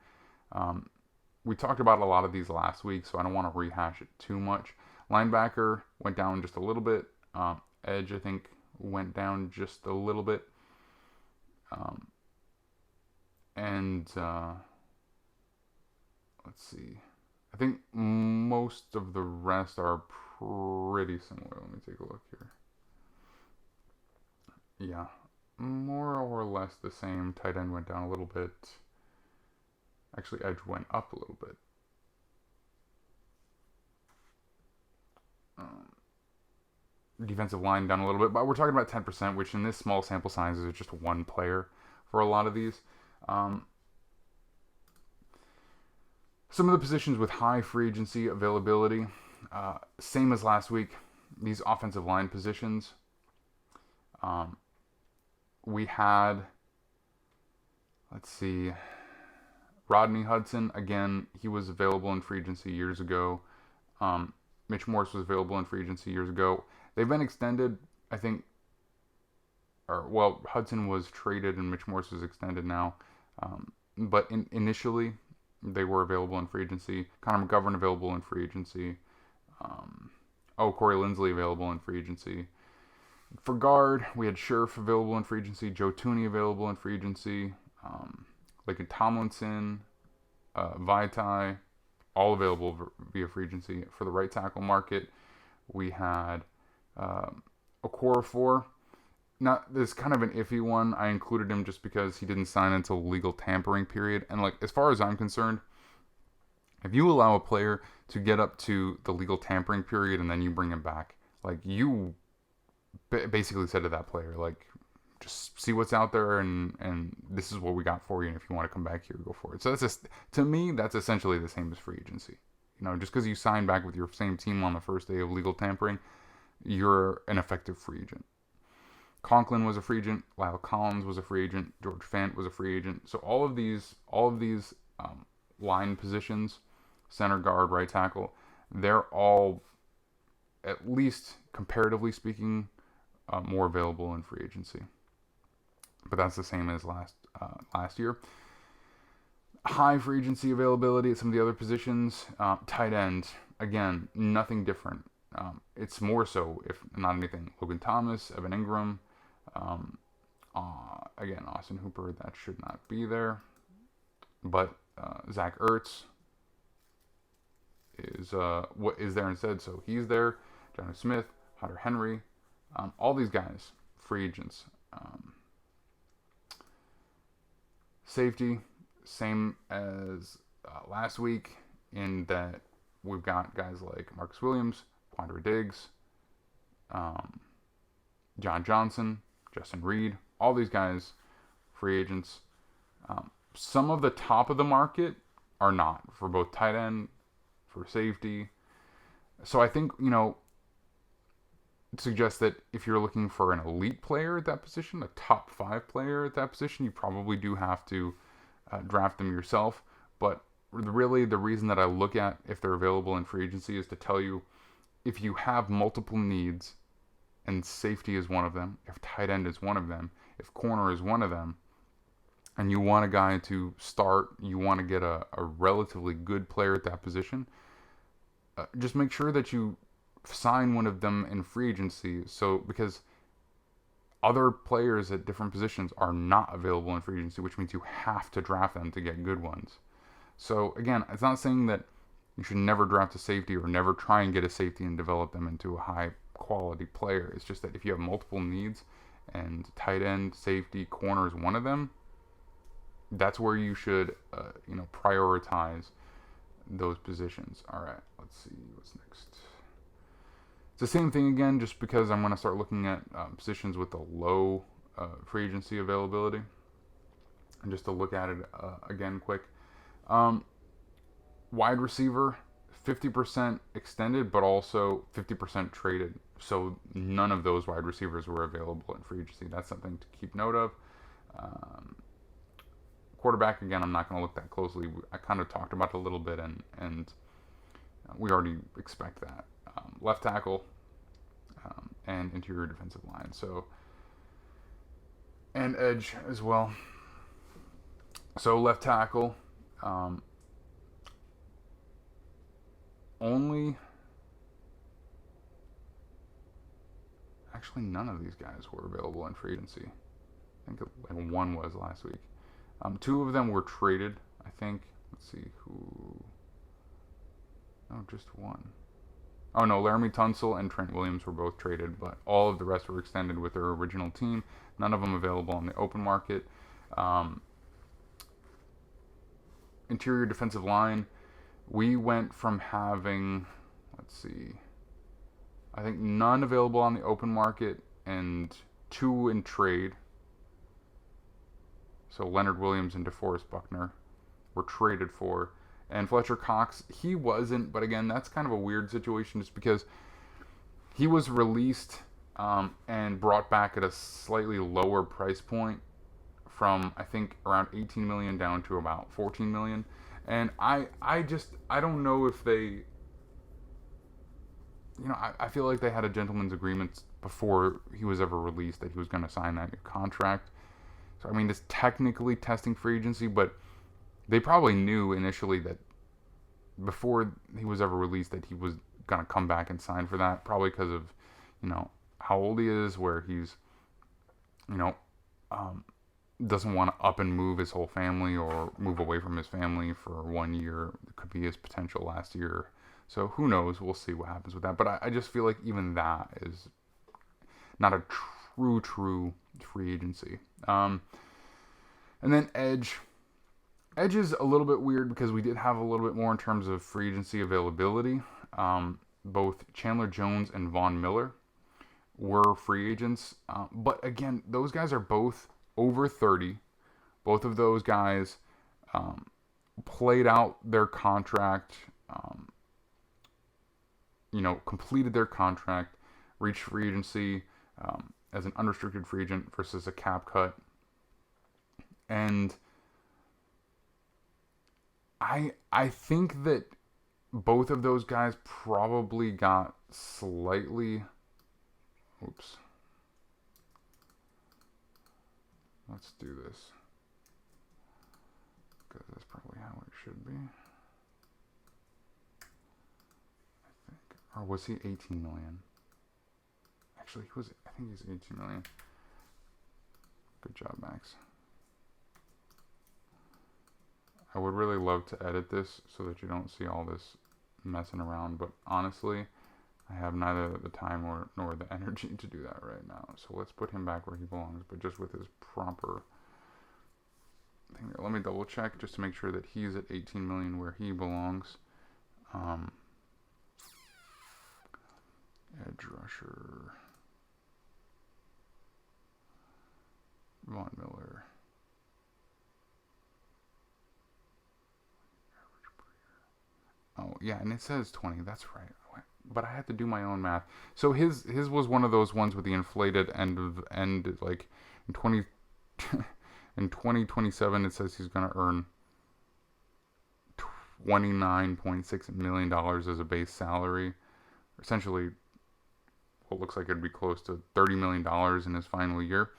We talked about a lot of these last week, so I don't want to rehash it too much. Linebacker went down just a little bit. Edge, I think, went down just a little bit. Let's see. I think most of the rest are pretty similar. Let me take a look here. Yeah, more or less the same. Tight end went down a little bit. Actually, edge went up a little bit. Defensive line down a little bit, but we're talking about 10%, which in this small sample size is just one player for a lot of these. Some of the positions with high free agency availability, same as last week, these offensive line positions. We had, let's see, Rodney Hudson, again, he was available in free agency years ago. Mitch Morse was available in free agency years ago. They've been extended, I think, Hudson was traded and Mitch Morse is extended now. But initially, they were available in free agency. Connor McGovern available in free agency. Corey Linsley available in free agency. For guard, we had Scherf available in free agency. Joe Thuney available in free agency. Laken Tomlinson, Vaitai, all available via free agency. For the right tackle market, we had Okorafor. Not this kind of an iffy one. I included him just because he didn't sign until legal tampering period. And like as far as I'm concerned, if you allow a player to get up to the legal tampering period and then you bring him back, like you basically said to that player, like just see what's out there and this is what we got for you. And if you want to come back here, go for it. So that's just, to me, that's essentially the same as free agency. Just because you sign back with your same team on the first day of legal tampering, you're an effective free agent. Conklin was a free agent. Lyle Collins was a free agent. George Fant was a free agent. So all of these line positions, center, guard, right tackle, they're all, at least comparatively speaking, more available in free agency. But that's the same as last year. High free agency availability at some of the other positions. Tight end, again, nothing different. It's more so, if not anything, Logan Thomas, Evan Ingram. Again, Austin Hooper, that should not be there. But Zach Ertz is what is there instead. So he's there. Jonnu Smith, Hunter Henry, all these guys, free agents. Safety, same as last week, in that we've got guys like Marcus Williams, Quandre Diggs, John Johnson, Justin Reed, all these guys, free agents. Some of the top of the market are not, for both tight end, for safety. So I think, it suggests that if you're looking for an elite player at that position, a top 5 player at that position, you probably do have to draft them yourself. But really, the reason that I look at if they're available in free agency is to tell you, if you have multiple needs, and safety is one of them, if tight end is one of them, if corner is one of them, and you want a guy to start, you want to get a relatively good player at that position, just make sure that you sign one of them in free agency. So, because other players at different positions are not available in free agency, which means you have to draft them to get good ones. So again, it's not saying that you should never draft a safety or never try and get a safety and develop them into a high quality player. It's just that if you have multiple needs and tight end, safety, corner is one of them, that's where you should prioritize those positions. All right, let's see what's next. It's the same thing again, just because I'm going to start looking at positions with a low free agency availability. And just to look at it again quick. Wide receiver, 50% extended, but also 50% traded. So none of those wide receivers were available in free agency. That's something to keep note of. Quarterback, again, I'm not going to look that closely. I kind of talked about it a little bit, and we already expect that. Left tackle and interior defensive line. So, and edge as well. So left tackle, actually none of these guys were available in free agency. I think one was last week. 2 of them were traded, I think. Let's see who. No, just one. Oh no, Laramie Tunsil and Trent Williams were both traded, but all of the rest were extended with their original team. None of them available on the open market. Interior defensive line, we went from having, I think none available on the open market and 2 in trade. So Leonard Williams and Deforest Buckner were traded for. And Fletcher Cox, he wasn't, but again, that's kind of a weird situation just because he was released and brought back at a slightly lower price point from, I think, around 18 million down to about 14 million. And I don't know if they, I feel like they had a gentleman's agreement before he was ever released that he was going to sign that new contract. So, I mean, it's technically testing free agency, but they probably knew initially that before he was ever released that he was going to come back and sign for that, probably because of, how old he is, where he's, doesn't want to up and move his whole family or move away from his family for 1 year. It could be his potential last year. So who knows? We'll see what happens with that. But I just feel like even that is not a true free agency. And then edge. Edge is a little bit weird because we did have a little bit more in terms of free agency availability. Both Chandler Jones and Von Miller were free agents. But again, those guys are both over 30. Both of those guys played out their contract, completed their contract, reached free agency as an unrestricted free agent versus a cap cut. And I think that both of those guys probably got slightly... Oops. Let's do this. Because that's probably how it should be. I think. Or was he 18 million? Actually, I think he's 18 million. Good job, Max. I would really love to edit this so that you don't see all this messing around, but honestly, I have neither the time nor the energy to do that right now. So let's put him back where he belongs, but just with his proper thing there. Let me double check just to make sure that he's at 18 million where he belongs. Edge rusher. Von Miller. Oh, yeah, and it says 20. That's right. But I had to do my own math. So his was one of those ones with the inflated end like in 2027 it says he's going to earn $29.6 million as a base salary. Essentially what looks like it'd be close to $30 million in his final year.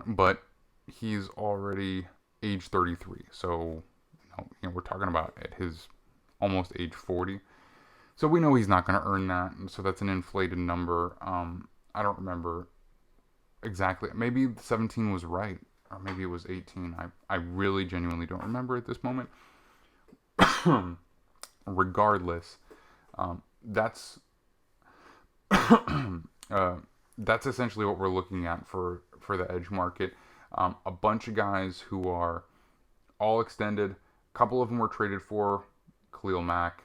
But he's already age 33. So we're talking about at his almost age 40. So we know he's not going to earn that. And so that's an inflated number. I don't remember exactly. Maybe 17 was right. Or maybe it was 18. I really genuinely don't remember at this moment. Regardless, that's that's essentially what we're looking at for the edge market. A bunch of guys who are all extended. A couple of them were traded for. Khalil Mack.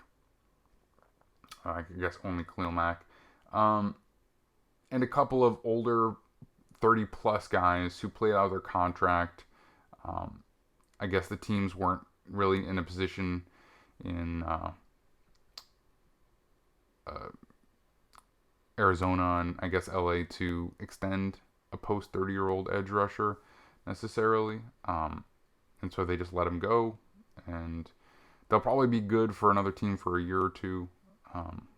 I guess only Khalil Mack. And a couple of older 30-plus guys who played out their contract. I guess the teams weren't really in a position in Arizona and I guess LA to extend a post 30-year-old edge rusher necessarily. And so they just let him go. And they'll probably be good for another team for a year or two.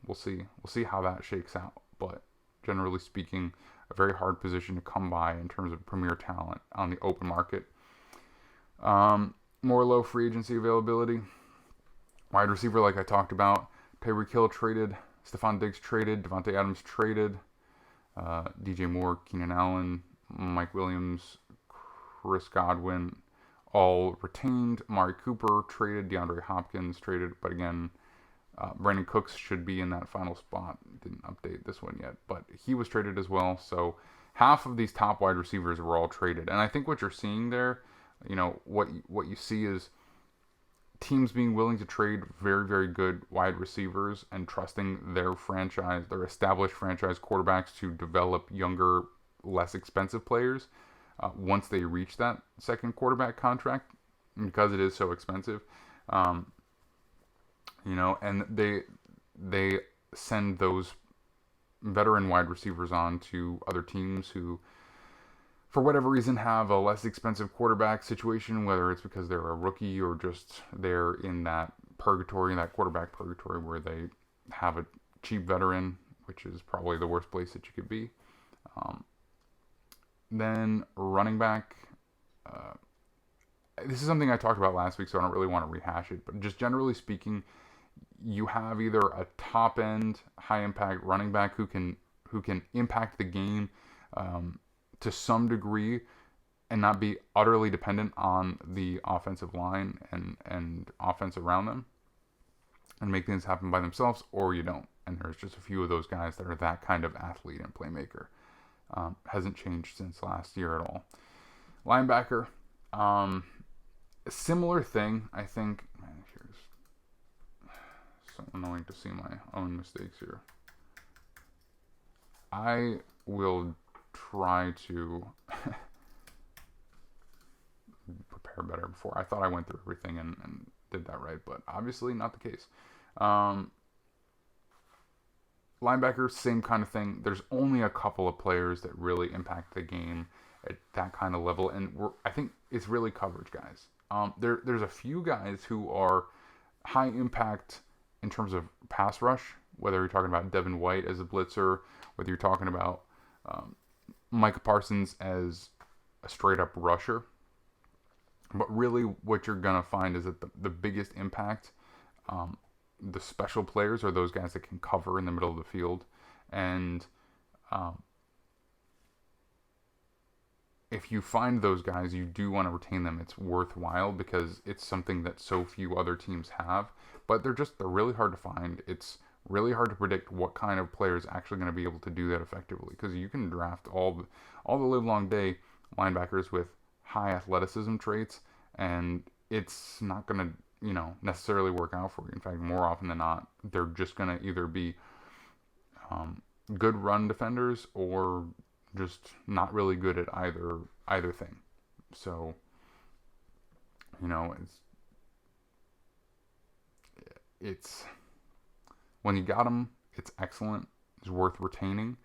We'll see. We'll see how that shakes out. But generally speaking, a very hard position to come by in terms of premier talent on the open market. More low free agency availability. Wide receiver, like I talked about. Tyreek Hill traded. Stephon Diggs traded. Davonte Adams traded. DJ Moore, Keenan Allen, Mike Williams, Chris Godwin, all retained. Amari Cooper traded. DeAndre Hopkins traded. But again, Brandon Cooks should be in that final spot. Didn't update this one yet, but he was traded as well. So half of these top wide receivers were all traded. And I think what you're seeing there, what you see is teams being willing to trade very, very good wide receivers and trusting their established franchise quarterbacks to develop younger, less expensive players once they reach that second quarterback contract, because it is so expensive. And they send those veteran wide receivers on to other teams who, for whatever reason, have a less expensive quarterback situation, whether it's because they're a rookie or just they're in that quarterback purgatory where they have a cheap veteran, which is probably the worst place that you could be. Then running back. This is something I talked about last week, so I don't really want to rehash it. But just generally speaking, you have either a top-end, high-impact running back who can impact the game to some degree, and not be utterly dependent on the offensive line and offense around them and make things happen by themselves, or you don't. And there's just a few of those guys that are that kind of athlete and playmaker. Hasn't changed since last year at all. Linebacker, a similar thing, I think. Man, here's so annoying to see my own mistakes here. I will try to prepare better before. I thought I went through everything and did that right, but obviously not the case. Linebackers, same kind of thing. There's only a couple of players that really impact the game at that kind of level, and I think it's really coverage guys. There's a few guys who are high impact in terms of pass rush, whether you're talking about Devin White as a blitzer, whether you're talking about Micah Parsons as a straight up rusher. But really what you're going to find is that the biggest impact, the special players are those guys that can cover in the middle of the field. And if you find those guys, you do want to retain them. It's worthwhile because it's something that so few other teams have. But they're really hard to find. It's really hard to predict what kind of player is actually going to be able to do that effectively, because you can draft all the live long day linebackers with high athleticism traits, and it's not going to necessarily work out for you. In fact, more often than not, they're just going to either be good run defenders or just not really good at either thing. So it's when you got them, it's excellent. It's worth retaining,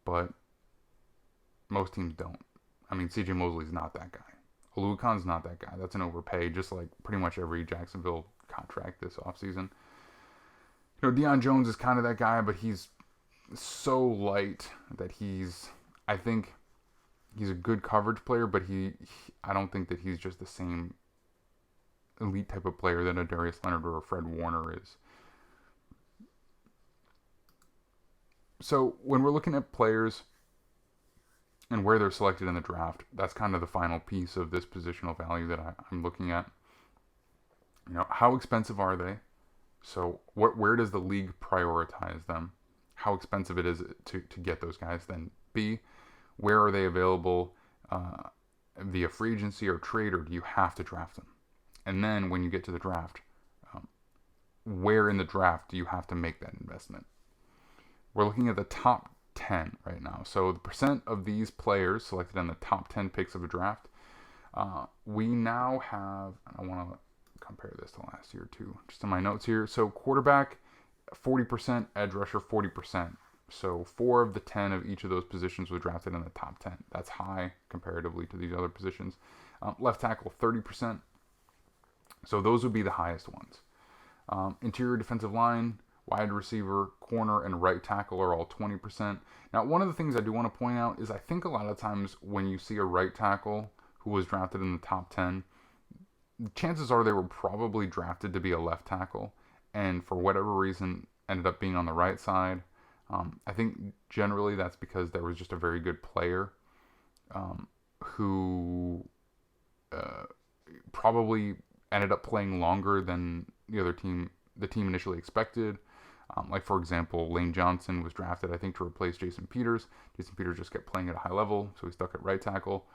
but most teams don't. I mean, C.J. Mosley's not that guy. Oluokan's not that guy. That's an overpay, just like pretty much every Jacksonville contract this offseason. Deion Jones is kind of that guy, but he's so light that I think he's a good coverage player, but I don't think that he's just the same elite type of player that a Darius Leonard or a Fred Warner is. So when we're looking at players and where they're selected in the draft, that's kind of the final piece of this positional value that I'm looking at. How expensive are they? So where does the league prioritize them? How expensive it is to get those guys? Then B, where are they available via free agency or trade, or do you have to draft them? And then when you get to the draft, where in the draft do you have to make that investment? We're looking at the top 10 right now. So the percent of these players selected in the top 10 picks of a draft, we now have, I want to compare this to last year too, just in my notes here. So quarterback, 40%, edge rusher, 40%. So 4 of the 10 of each of those positions were drafted in the top 10. That's high comparatively to these other positions. Left tackle, 30%. So those would be the highest ones. Interior defensive line, wide receiver, corner, and right tackle are all 20%. Now, one of the things I do want to point out is I think a lot of times when you see a right tackle who was drafted in the top 10, chances are they were probably drafted to be a left tackle, and for whatever reason ended up being on the right side. I think generally that's because there was just a very good player who probably ended up playing longer than the team initially expected. Like, for example, Lane Johnson was drafted, I think, to replace Jason Peters. Jason Peters just kept playing at a high level, so he stuck at right tackle.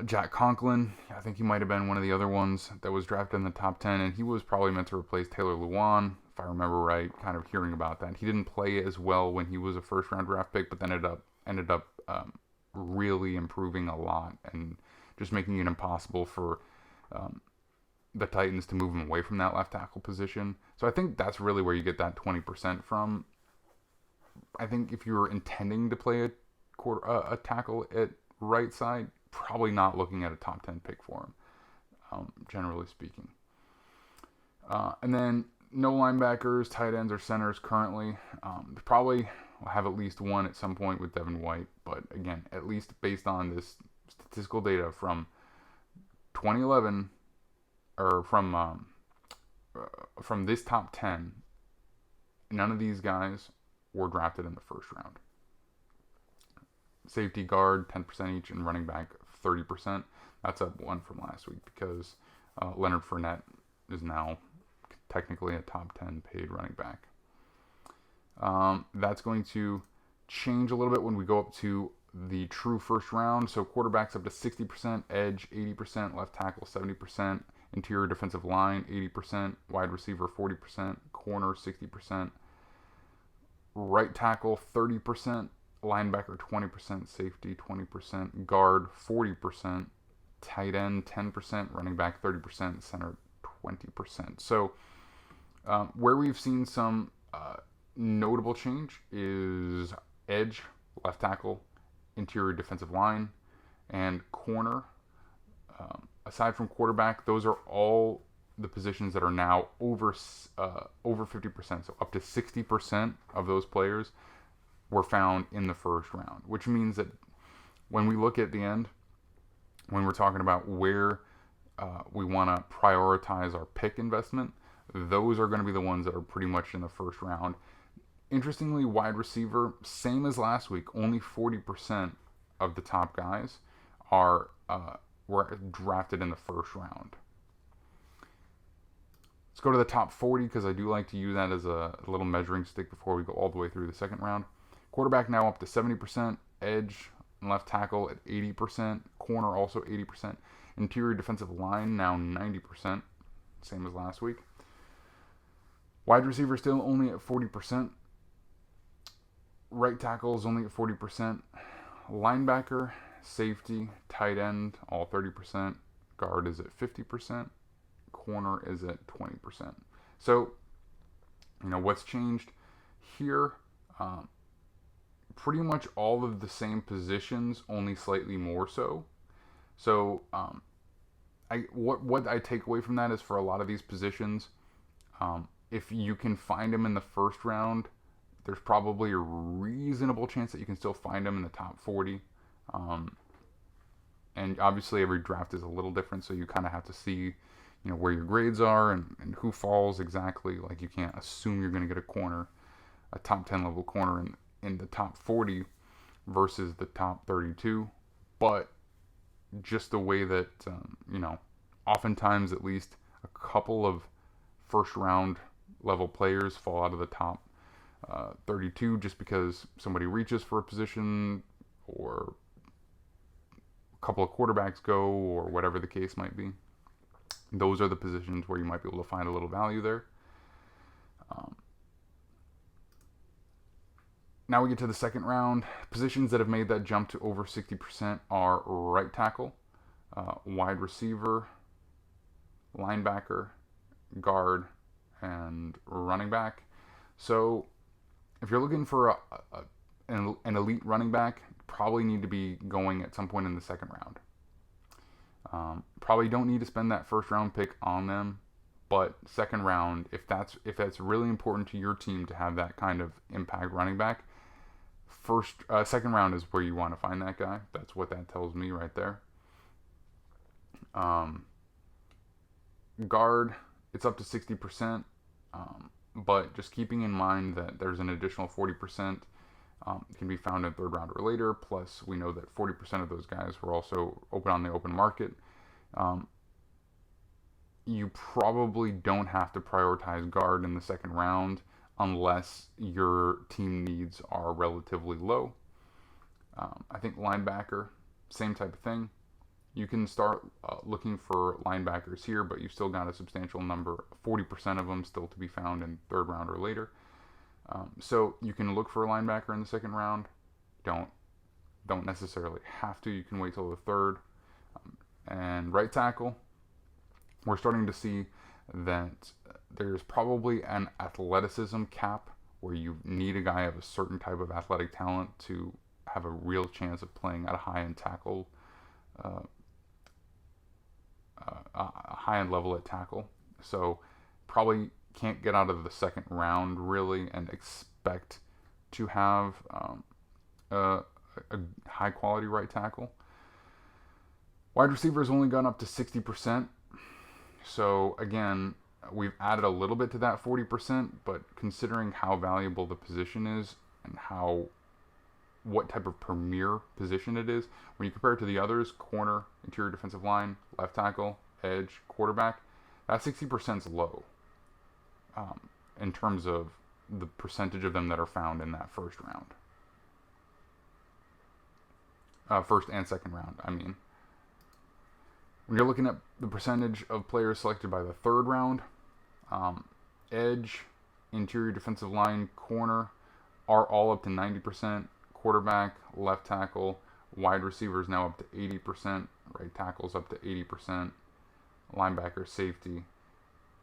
Jack Conklin, I think he might have been one of the other ones that was drafted in the top 10, and he was probably meant to replace Taylor Lewan, if I remember right, kind of hearing about that. He didn't play as well when he was a first-round draft pick, but then ended up really improving a lot and just making it impossible for the Titans to move him away from that left tackle position. So I think that's really where you get that 20% from. I think if you're intending to play a tackle at right side, probably not looking at a top 10 pick for him, generally speaking. And then no linebackers, tight ends, or centers currently. Probably will have at least one at some point with Devin White, but again, at least based on this statistical data from 2011, or from this top 10, none of these guys were drafted in the first round. Safety, guard 10% each, and running back 30%. That's up one from last week because Leonard Fournette is now technically a top 10 paid running back. That's going to change a little bit when we go up to the true first round. So quarterbacks up to 60%, edge 80%, left tackle 70%, interior defensive line 80%, wide receiver 40%, corner 60%, right tackle 30%, linebacker 20%, safety 20%, guard 40%, tight end 10%, running back 30%, center 20%. So where we've seen some notable change is edge, left tackle, interior defensive line, and corner. Aside from quarterback, those are all the positions that are now over 50%. So up to 60% of those players were found in the first round, which means that when we look at the end, when we're talking about where we want to prioritize our pick investment, those are going to be the ones that are pretty much in the first round. Interestingly, wide receiver, same as last week, only 40% of the top guys were drafted in the first round. Let's go to the top 40 because I do like to use that as a little measuring stick before we go all the way through the second round. Quarterback now up to 70%, edge and left tackle at 80%, corner also 80%, interior defensive line now 90%, same as last week. Wide receiver still only at 40%. Right tackle is only at 40%. Linebacker, safety, tight end, all 30%. Guard is at 50%. Corner is at 20%. So, what's changed here? Pretty much all of the same positions, only slightly more so. So, what I take away from that is for a lot of these positions, if you can find them in the first round, there's probably a reasonable chance that you can still find them in the top 40. And obviously every draft is a little different, so you kind of have to see, where your grades are and who falls exactly. Like, you can't assume you're going to get a top 10 level corner in the top 40 versus the top 32. But just the way that, oftentimes at least a couple of first round level players fall out of the top 32 just because somebody reaches for a position, or a couple of quarterbacks go, or whatever the case might be. Those are the positions where you might be able to find a little value there. Now we get to the second round. Positions that have made that jump to over 60% are right tackle, wide receiver, linebacker, guard, and running back. So if you're looking for an elite running back, probably need to be going at some point in the second round. Probably don't need to spend that first round pick on them, but second round, if that's really important to your team to have that kind of impact running back, second round is where you want to find that guy. That's what that tells me right there. Guard, it's up to 60%. But just keeping in mind that there's an additional 40% can be found in third round or later. Plus, we know that 40% of those guys were also open on the open market. You probably don't have to prioritize guard in the second round unless your team needs are relatively low. I think linebacker, same type of thing. You can start looking for linebackers here, but you've still got a substantial number, 40% of them still to be found in third round or later. So you can look for a linebacker in the second round. Don't necessarily have to. You can wait till the third. And right tackle, we're starting to see that there's probably an athleticism cap where you need a guy of a certain type of athletic talent to have a real chance of playing at a high-end tackle, a high-end level at tackle. So probably can't get out of the second round really and expect to have a high-quality right tackle. Wide receiver has only gone up to 60%. So again, we've added a little bit to that 40%, but considering how valuable the position is and how what type of premier position it is. When you compare it to the others, corner, interior defensive line, left tackle, edge, quarterback, that 60% is low in terms of the percentage of them that are found in that first round. First and second round, I mean. When you're looking at the percentage of players selected by the third round, edge, interior defensive line, corner are all up to 90%. Quarterback, left tackle, wide receivers now up to 80%. Right tackles up to 80%. Linebacker, safety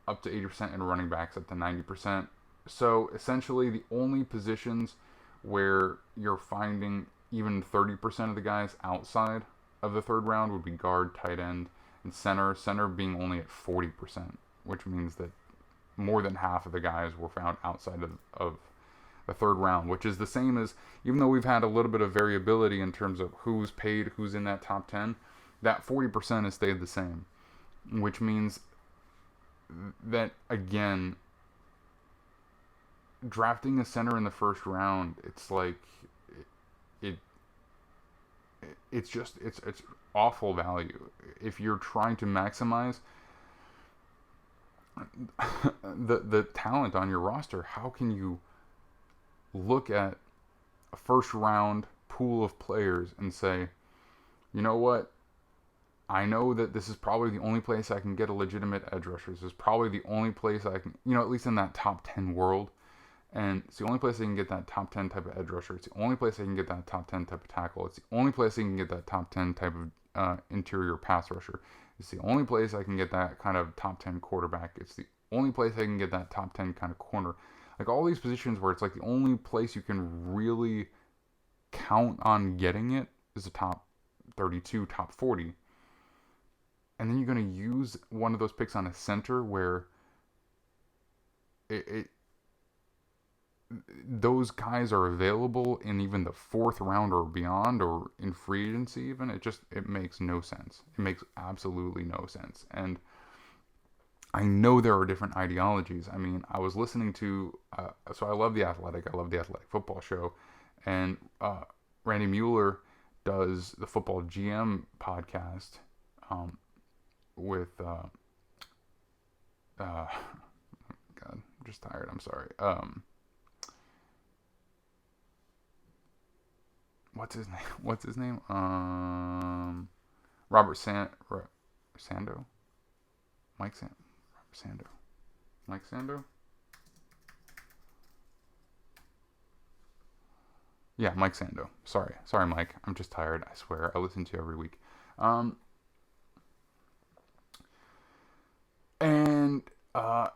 up to 80%, and running backs up to 90%. So essentially, the only positions where you're finding even 30% of the guys outside of the third round would be guard, tight end, and center. Center being only at 40%, which means that more than half of the guys were found outside of the third round, which is the same as, even though we've had a little bit of variability in terms of who's paid, who's in that top 10, that 40% has stayed the same, which means that, again, drafting a center in the first round, it's like it's awful value. If you're trying to maximize the talent on your roster, how can you look at a first round pool of players and say, you know what, I know that this is probably the only place I can get a legitimate edge rusher. This is probably the only place I can, at least in that top 10 world. And it's the only place I can get that top 10 type of edge rusher. It's the only place I can get that top 10 type of tackle. It's the only place I can get that top 10 type of interior pass rusher. It's the only place I can get that kind of top 10 quarterback. It's the only place I can get that top 10 kind of corner. Like all these positions where it's like the only place you can really count on getting it is the top 32, top 40. And then you're going to use one of those picks on a center where those guys are available in even the fourth round or beyond, or in free agency even. It makes no sense. It makes absolutely no sense. And I know there are different ideologies. I mean, I was listening to, so I love The Athletic. I love The Athletic Football Show. And Randy Mueller does the Football GM podcast with, God, I'm just tired. I'm sorry. What's his name? Robert Sando? Mike Sando? Mike Sando? Yeah, Mike Sando. Sorry, Mike. I'm just tired. I swear. I listen to you every week. And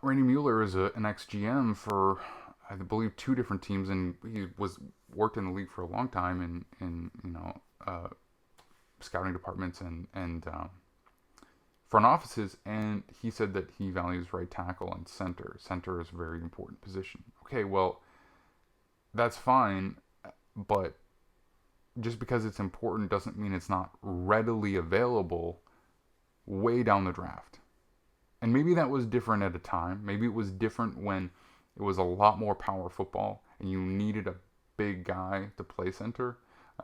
Randy Mueller is an ex-GM for, I believe, 2 different teams, and he worked in the league for a long time in scouting departments and front offices. And he said that he values right tackle and center. Center is a very important position. Okay, well, that's fine, but just because it's important doesn't mean it's not readily available way down the draft. And maybe that was different at a time. Maybe it was different when it was a lot more power football and you needed a big guy to play center,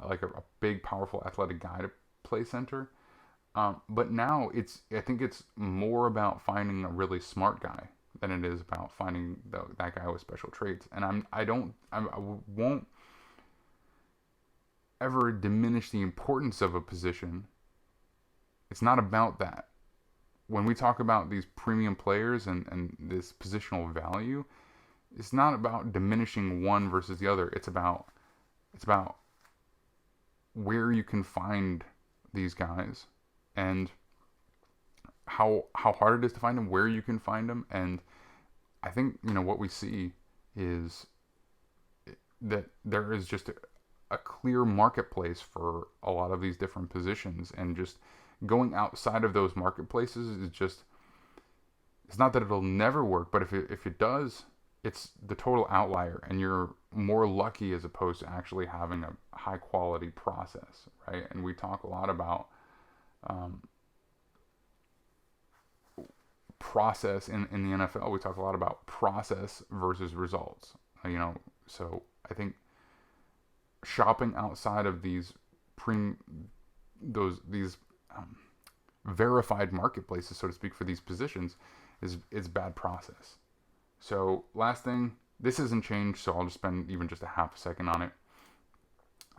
like a big, powerful, athletic guy to play center. But now I think it's more about finding a really smart guy than it is about finding that guy with special traits. And I won't ever diminish the importance of a position. It's not about that. When we talk about these premium players and this positional value, it's not about diminishing one versus the other. It's about where you can find these guys and how hard it is to find them, where you can find them. And I think, what we see is that there is just a clear marketplace for a lot of these different positions, and just going outside of those marketplaces is just, it's not that it'll never work, but if it does, it's the total outlier, and you're more lucky as opposed to actually having a high quality process, right? And we talk a lot about process in the NFL. We talk a lot about process versus results, so I think shopping outside of these verified marketplaces, so to speak, for these positions is bad process. So last thing, this hasn't changed, so I'll just spend even just a half a second on it.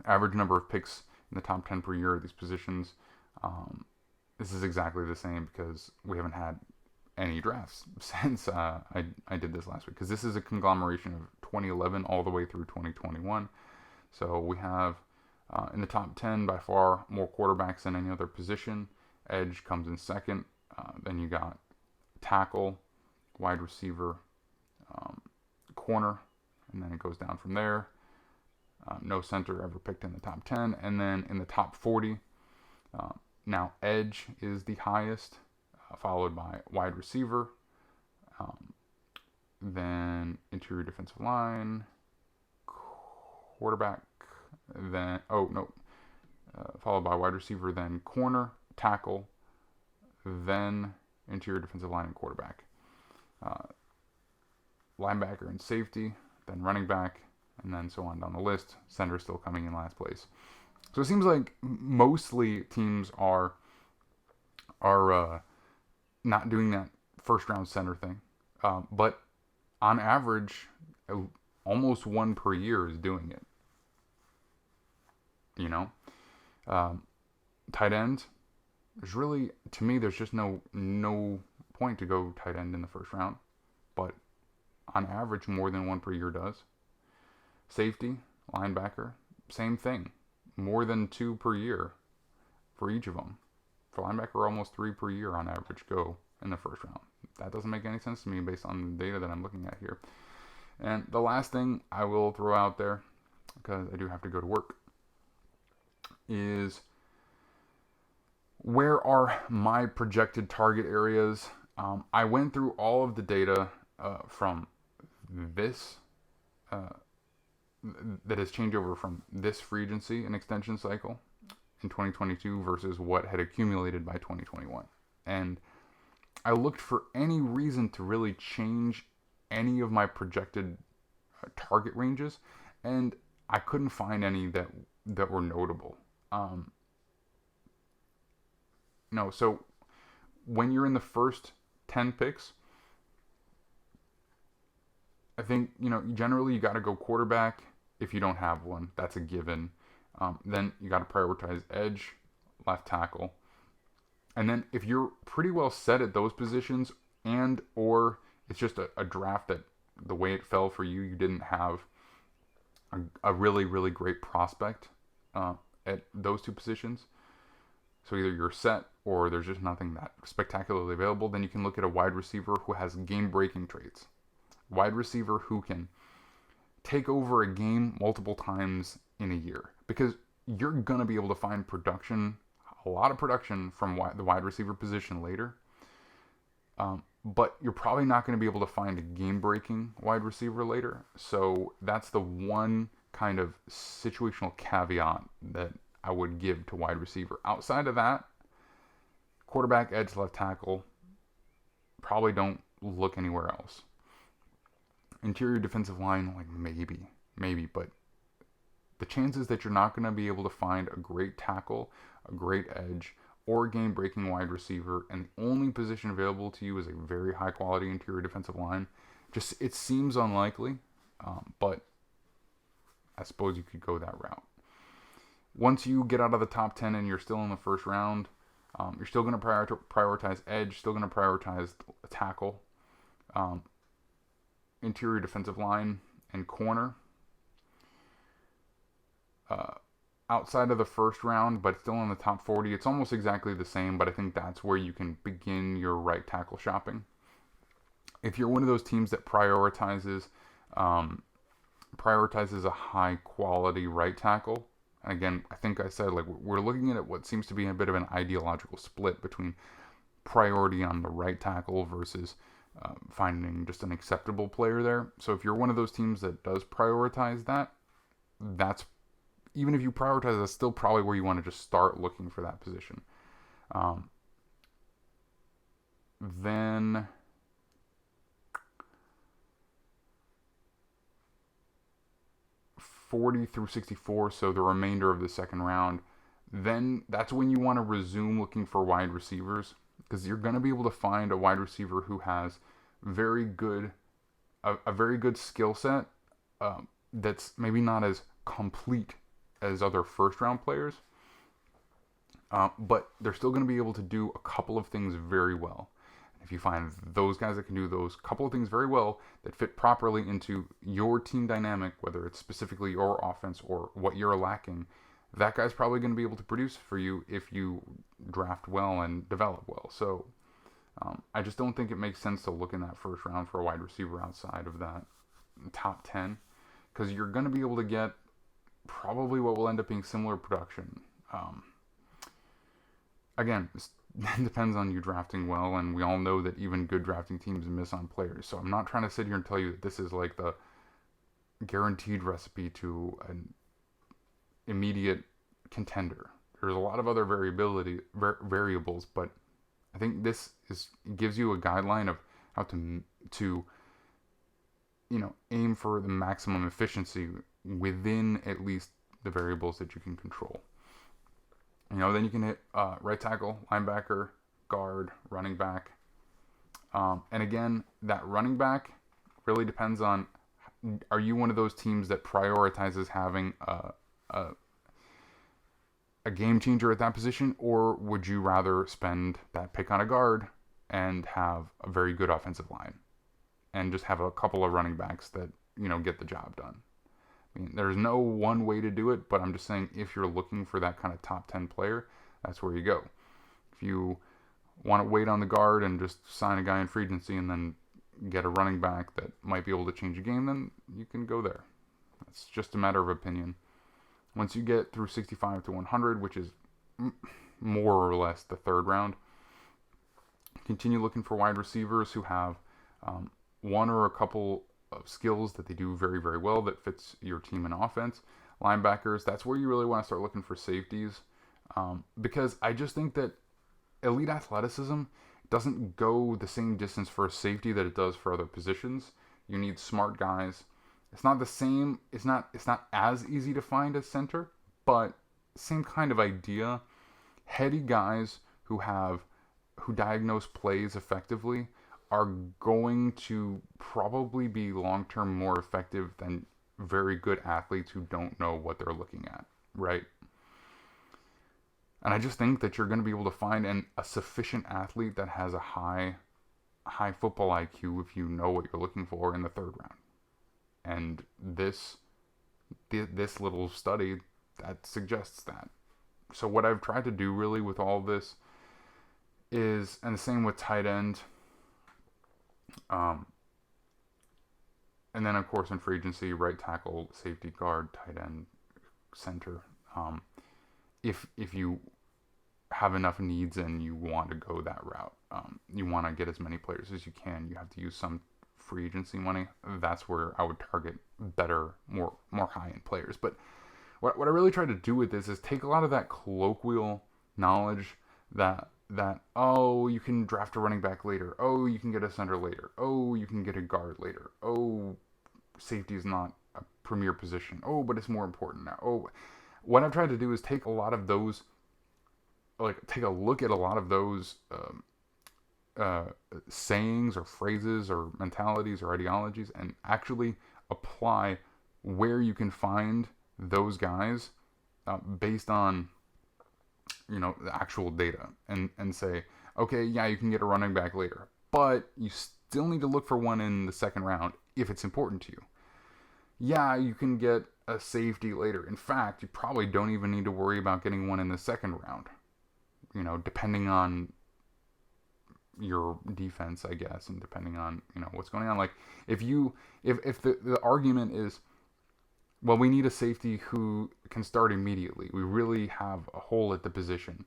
Average number of picks in the top 10 per year of these positions. This is exactly the same because we haven't had any drafts since I did this last week, because this is a conglomeration of 2011 all the way through 2021. So we have in the top 10 by far more quarterbacks than any other position. Edge comes in second. Then you got tackle, wide receiver, corner, and then it goes down from there. No center ever picked in the top 10. And then in the top 40, now edge is the highest, followed by wide receiver, then interior defensive line, quarterback, then, followed by wide receiver, then corner, tackle, then interior defensive line and quarterback. Linebacker and safety, then running back, and then so on down the list. Center still coming in last place. So it seems like mostly teams are not doing that first round center thing, but on average, almost one per year is doing it. You know, tight end. There's really, to me, there's just no point to go tight end in the first round, but on average, more than one per year does. Safety, linebacker, same thing. More than two per year for each of them. For linebacker, almost three per year on average go in the first round. That doesn't make any sense to me based on the data that I'm looking at here. And the last thing I will throw out there, because I do have to go to work, is where are my projected target areas? I went through all of the data from this that has changed over from this free agency and extension cycle in 2022 versus what had accumulated by 2021. And I looked for any reason to really change any of my projected target ranges, and I couldn't find any that were notable. No, so when you're in the first 10 picks, I think, generally you got to go quarterback if you don't have one. That's a given. Then you got to prioritize edge, left tackle. And then if you're pretty well set at those positions, and or it's just a draft that the way it fell for you, you didn't have a really, really great prospect at those two positions. So either you're set or there's just nothing that spectacularly available. Then you can look at a wide receiver who has game-breaking traits. Wide receiver who can take over a game multiple times in a year, because you're going to be able to find production, a lot of production from the wide receiver position later. But you're probably not going to be able to find a game-breaking wide receiver later. So that's the one kind of situational caveat that I would give to wide receiver. Outside of that, quarterback, edge, left tackle, probably don't look anywhere else. Interior defensive line, like maybe, but the chances that you're not going to be able to find a great tackle, a great edge, or a game-breaking wide receiver, and the only position available to you is a very high-quality interior defensive line, it seems unlikely, but I suppose you could go that route. Once you get out of the top 10 and you're still in the first round, you're still going to prioritize edge, still going to prioritize tackle, interior defensive line, and corner. Outside of the first round, but still in the top 40, it's almost exactly the same, but I think that's where you can begin your right tackle shopping. If you're one of those teams that prioritizes a high quality right tackle, and again, I think I said, we're looking at what seems to be a bit of an ideological split between priority on the right tackle versus finding just an acceptable player there. So if you're one of those teams that does prioritize that, that's, even if you prioritize, that's still probably where you want to just start looking for that position. Then 40 through 64, so the remainder of the second round, then that's when you want to resume looking for wide receivers, because you're going to be able to find a wide receiver who has very good a very good skill set, that's maybe not as complete as other first round players, but they're still going to be able to do a couple of things very well. If you find those guys that can do those couple of things very well that fit properly into your team dynamic, whether it's specifically your offense or what you're lacking, that guy's probably going to be able to produce for you if you draft well and develop well. So I just don't think it makes sense to look in that first round for a wide receiver outside of that top 10, because you're going to be able to get probably what will end up being similar production. Again, it depends on you drafting well, and we all know that even good drafting teams miss on players. So I'm not trying to sit here and tell you that this is like the guaranteed recipe to an immediate contender. There's a lot of other variables, but I think this gives you a guideline of how to aim for the maximum efficiency within at least the variables that you can control. Then you can hit right tackle, linebacker, guard, running back. And again, that running back really depends on, are you one of those teams that prioritizes having a game changer at that position, or would you rather spend that pick on a guard and have a very good offensive line and just have a couple of running backs that, get the job done? I mean, there's no one way to do it, but I'm just saying if you're looking for that kind of top 10 player, that's where you go. If you want to wait on the guard and just sign a guy in free agency and then get a running back that might be able to change a game, then you can go there. It's just a matter of opinion. Once you get through 65 to 100, which is more or less the third round, continue looking for wide receivers who have one or a couple of skills that they do very, very well that fits your team and offense. Linebackers, that's where you really want to start looking for safeties, because I just think that elite athleticism doesn't go the same distance for a safety that it does for other positions. You need smart guys. It's not the same. It's not as easy to find as center, but same kind of idea. Heady guys who diagnose plays effectively are going to probably be long-term more effective than very good athletes who don't know what they're looking at, right? And I just think that you're going to be able to find a sufficient athlete that has a high football IQ if you know what you're looking for in the third round. And this little study that suggests that. So what I've tried to do really with all this is, and the same with tight end, and then of course in free agency, right tackle, safety, guard, tight end, center. If you have enough needs and you want to go that route, you want to get as many players as you can, you have to use some free agency money. That's where I would target better, more high-end players. But what I really try to do with this is take a lot of that colloquial knowledge that oh, you can draft a running back later, oh, you can get a center later, oh, you can get a guard later, oh, safety is not a premier position, oh, but it's more important now, oh. What I've tried to do is take a lot of those, take a look at a lot of those sayings or phrases or mentalities or ideologies and actually apply where you can find those guys based on the actual data, and say, okay, yeah, you can get a running back later, but you still need to look for one in the second round if it's important to you. Yeah, you can get a safety later. In fact, you probably don't even need to worry about getting one in the second round, depending on your defense, I guess, and depending on what's going on. Like if the argument is, well, we need a safety who can start immediately, we really have a hole at the position,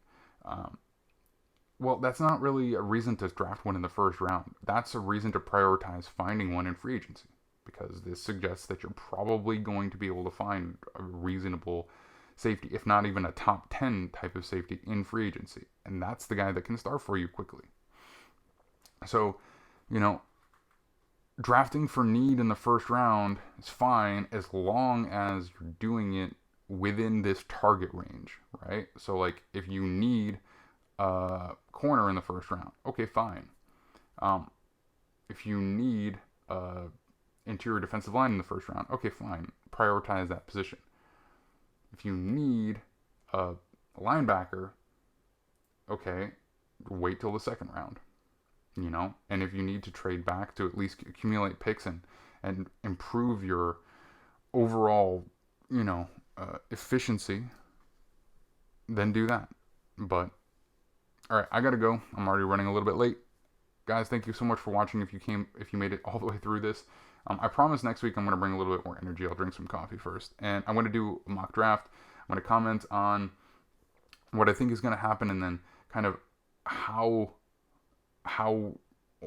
well, that's not really a reason to draft one in the first round. That's a reason to prioritize finding one in free agency, because this suggests that you're probably going to be able to find a reasonable safety, if not even a top 10 type of safety in free agency, and that's the guy that can start for you quickly. So, drafting for need in the first round is fine as long as you're doing it within this target range, right? So like if you need a corner in the first round, okay, fine. If you need a interior defensive line in the first round, okay, fine. Prioritize that position. If you need a linebacker, okay, wait till the second round. And if you need to trade back to at least accumulate picks and improve your overall, efficiency, then do that. But all right, I gotta go. I'm already running a little bit late, guys. Thank you so much for watching. If you made it all the way through this, I promise next week I'm gonna bring a little bit more energy. I'll drink some coffee first, and I'm gonna do a mock draft. I'm gonna comment on what I think is gonna happen, and then kind of how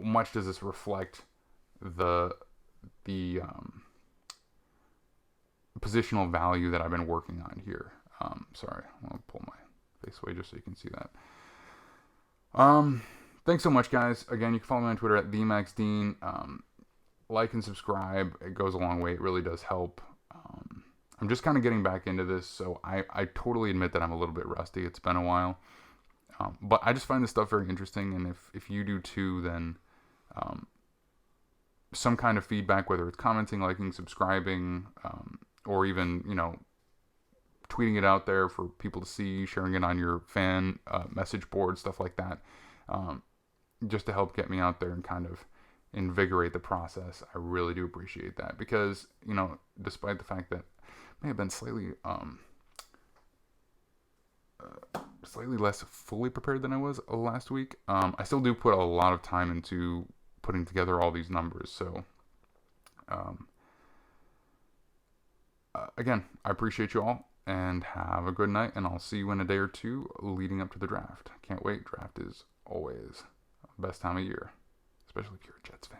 much does this reflect the positional value that I've been working on here. Sorry, I'll pull my face away just so you can see that. Thanks so much, guys. Again, you can follow me on Twitter at TheMaxDean. Like and subscribe. It goes a long way. It really does help. I'm just kind of getting back into this, so I totally admit that I'm a little bit rusty. It's been a while. But I just find this stuff very interesting, and if you do too, then some kind of feedback, whether it's commenting, liking, subscribing, or even, tweeting it out there for people to see, sharing it on your fan message board, stuff like that, just to help get me out there and kind of invigorate the process. I really do appreciate that, because, despite the fact that I may have been slightly less fully prepared than I was last week, I still do put a lot of time into putting together all these numbers. So again, I appreciate you all, and have a good night, and I'll see you in a day or two leading up to the draft. Can't wait. Draft is always the best time of year, especially if you're a Jets fan.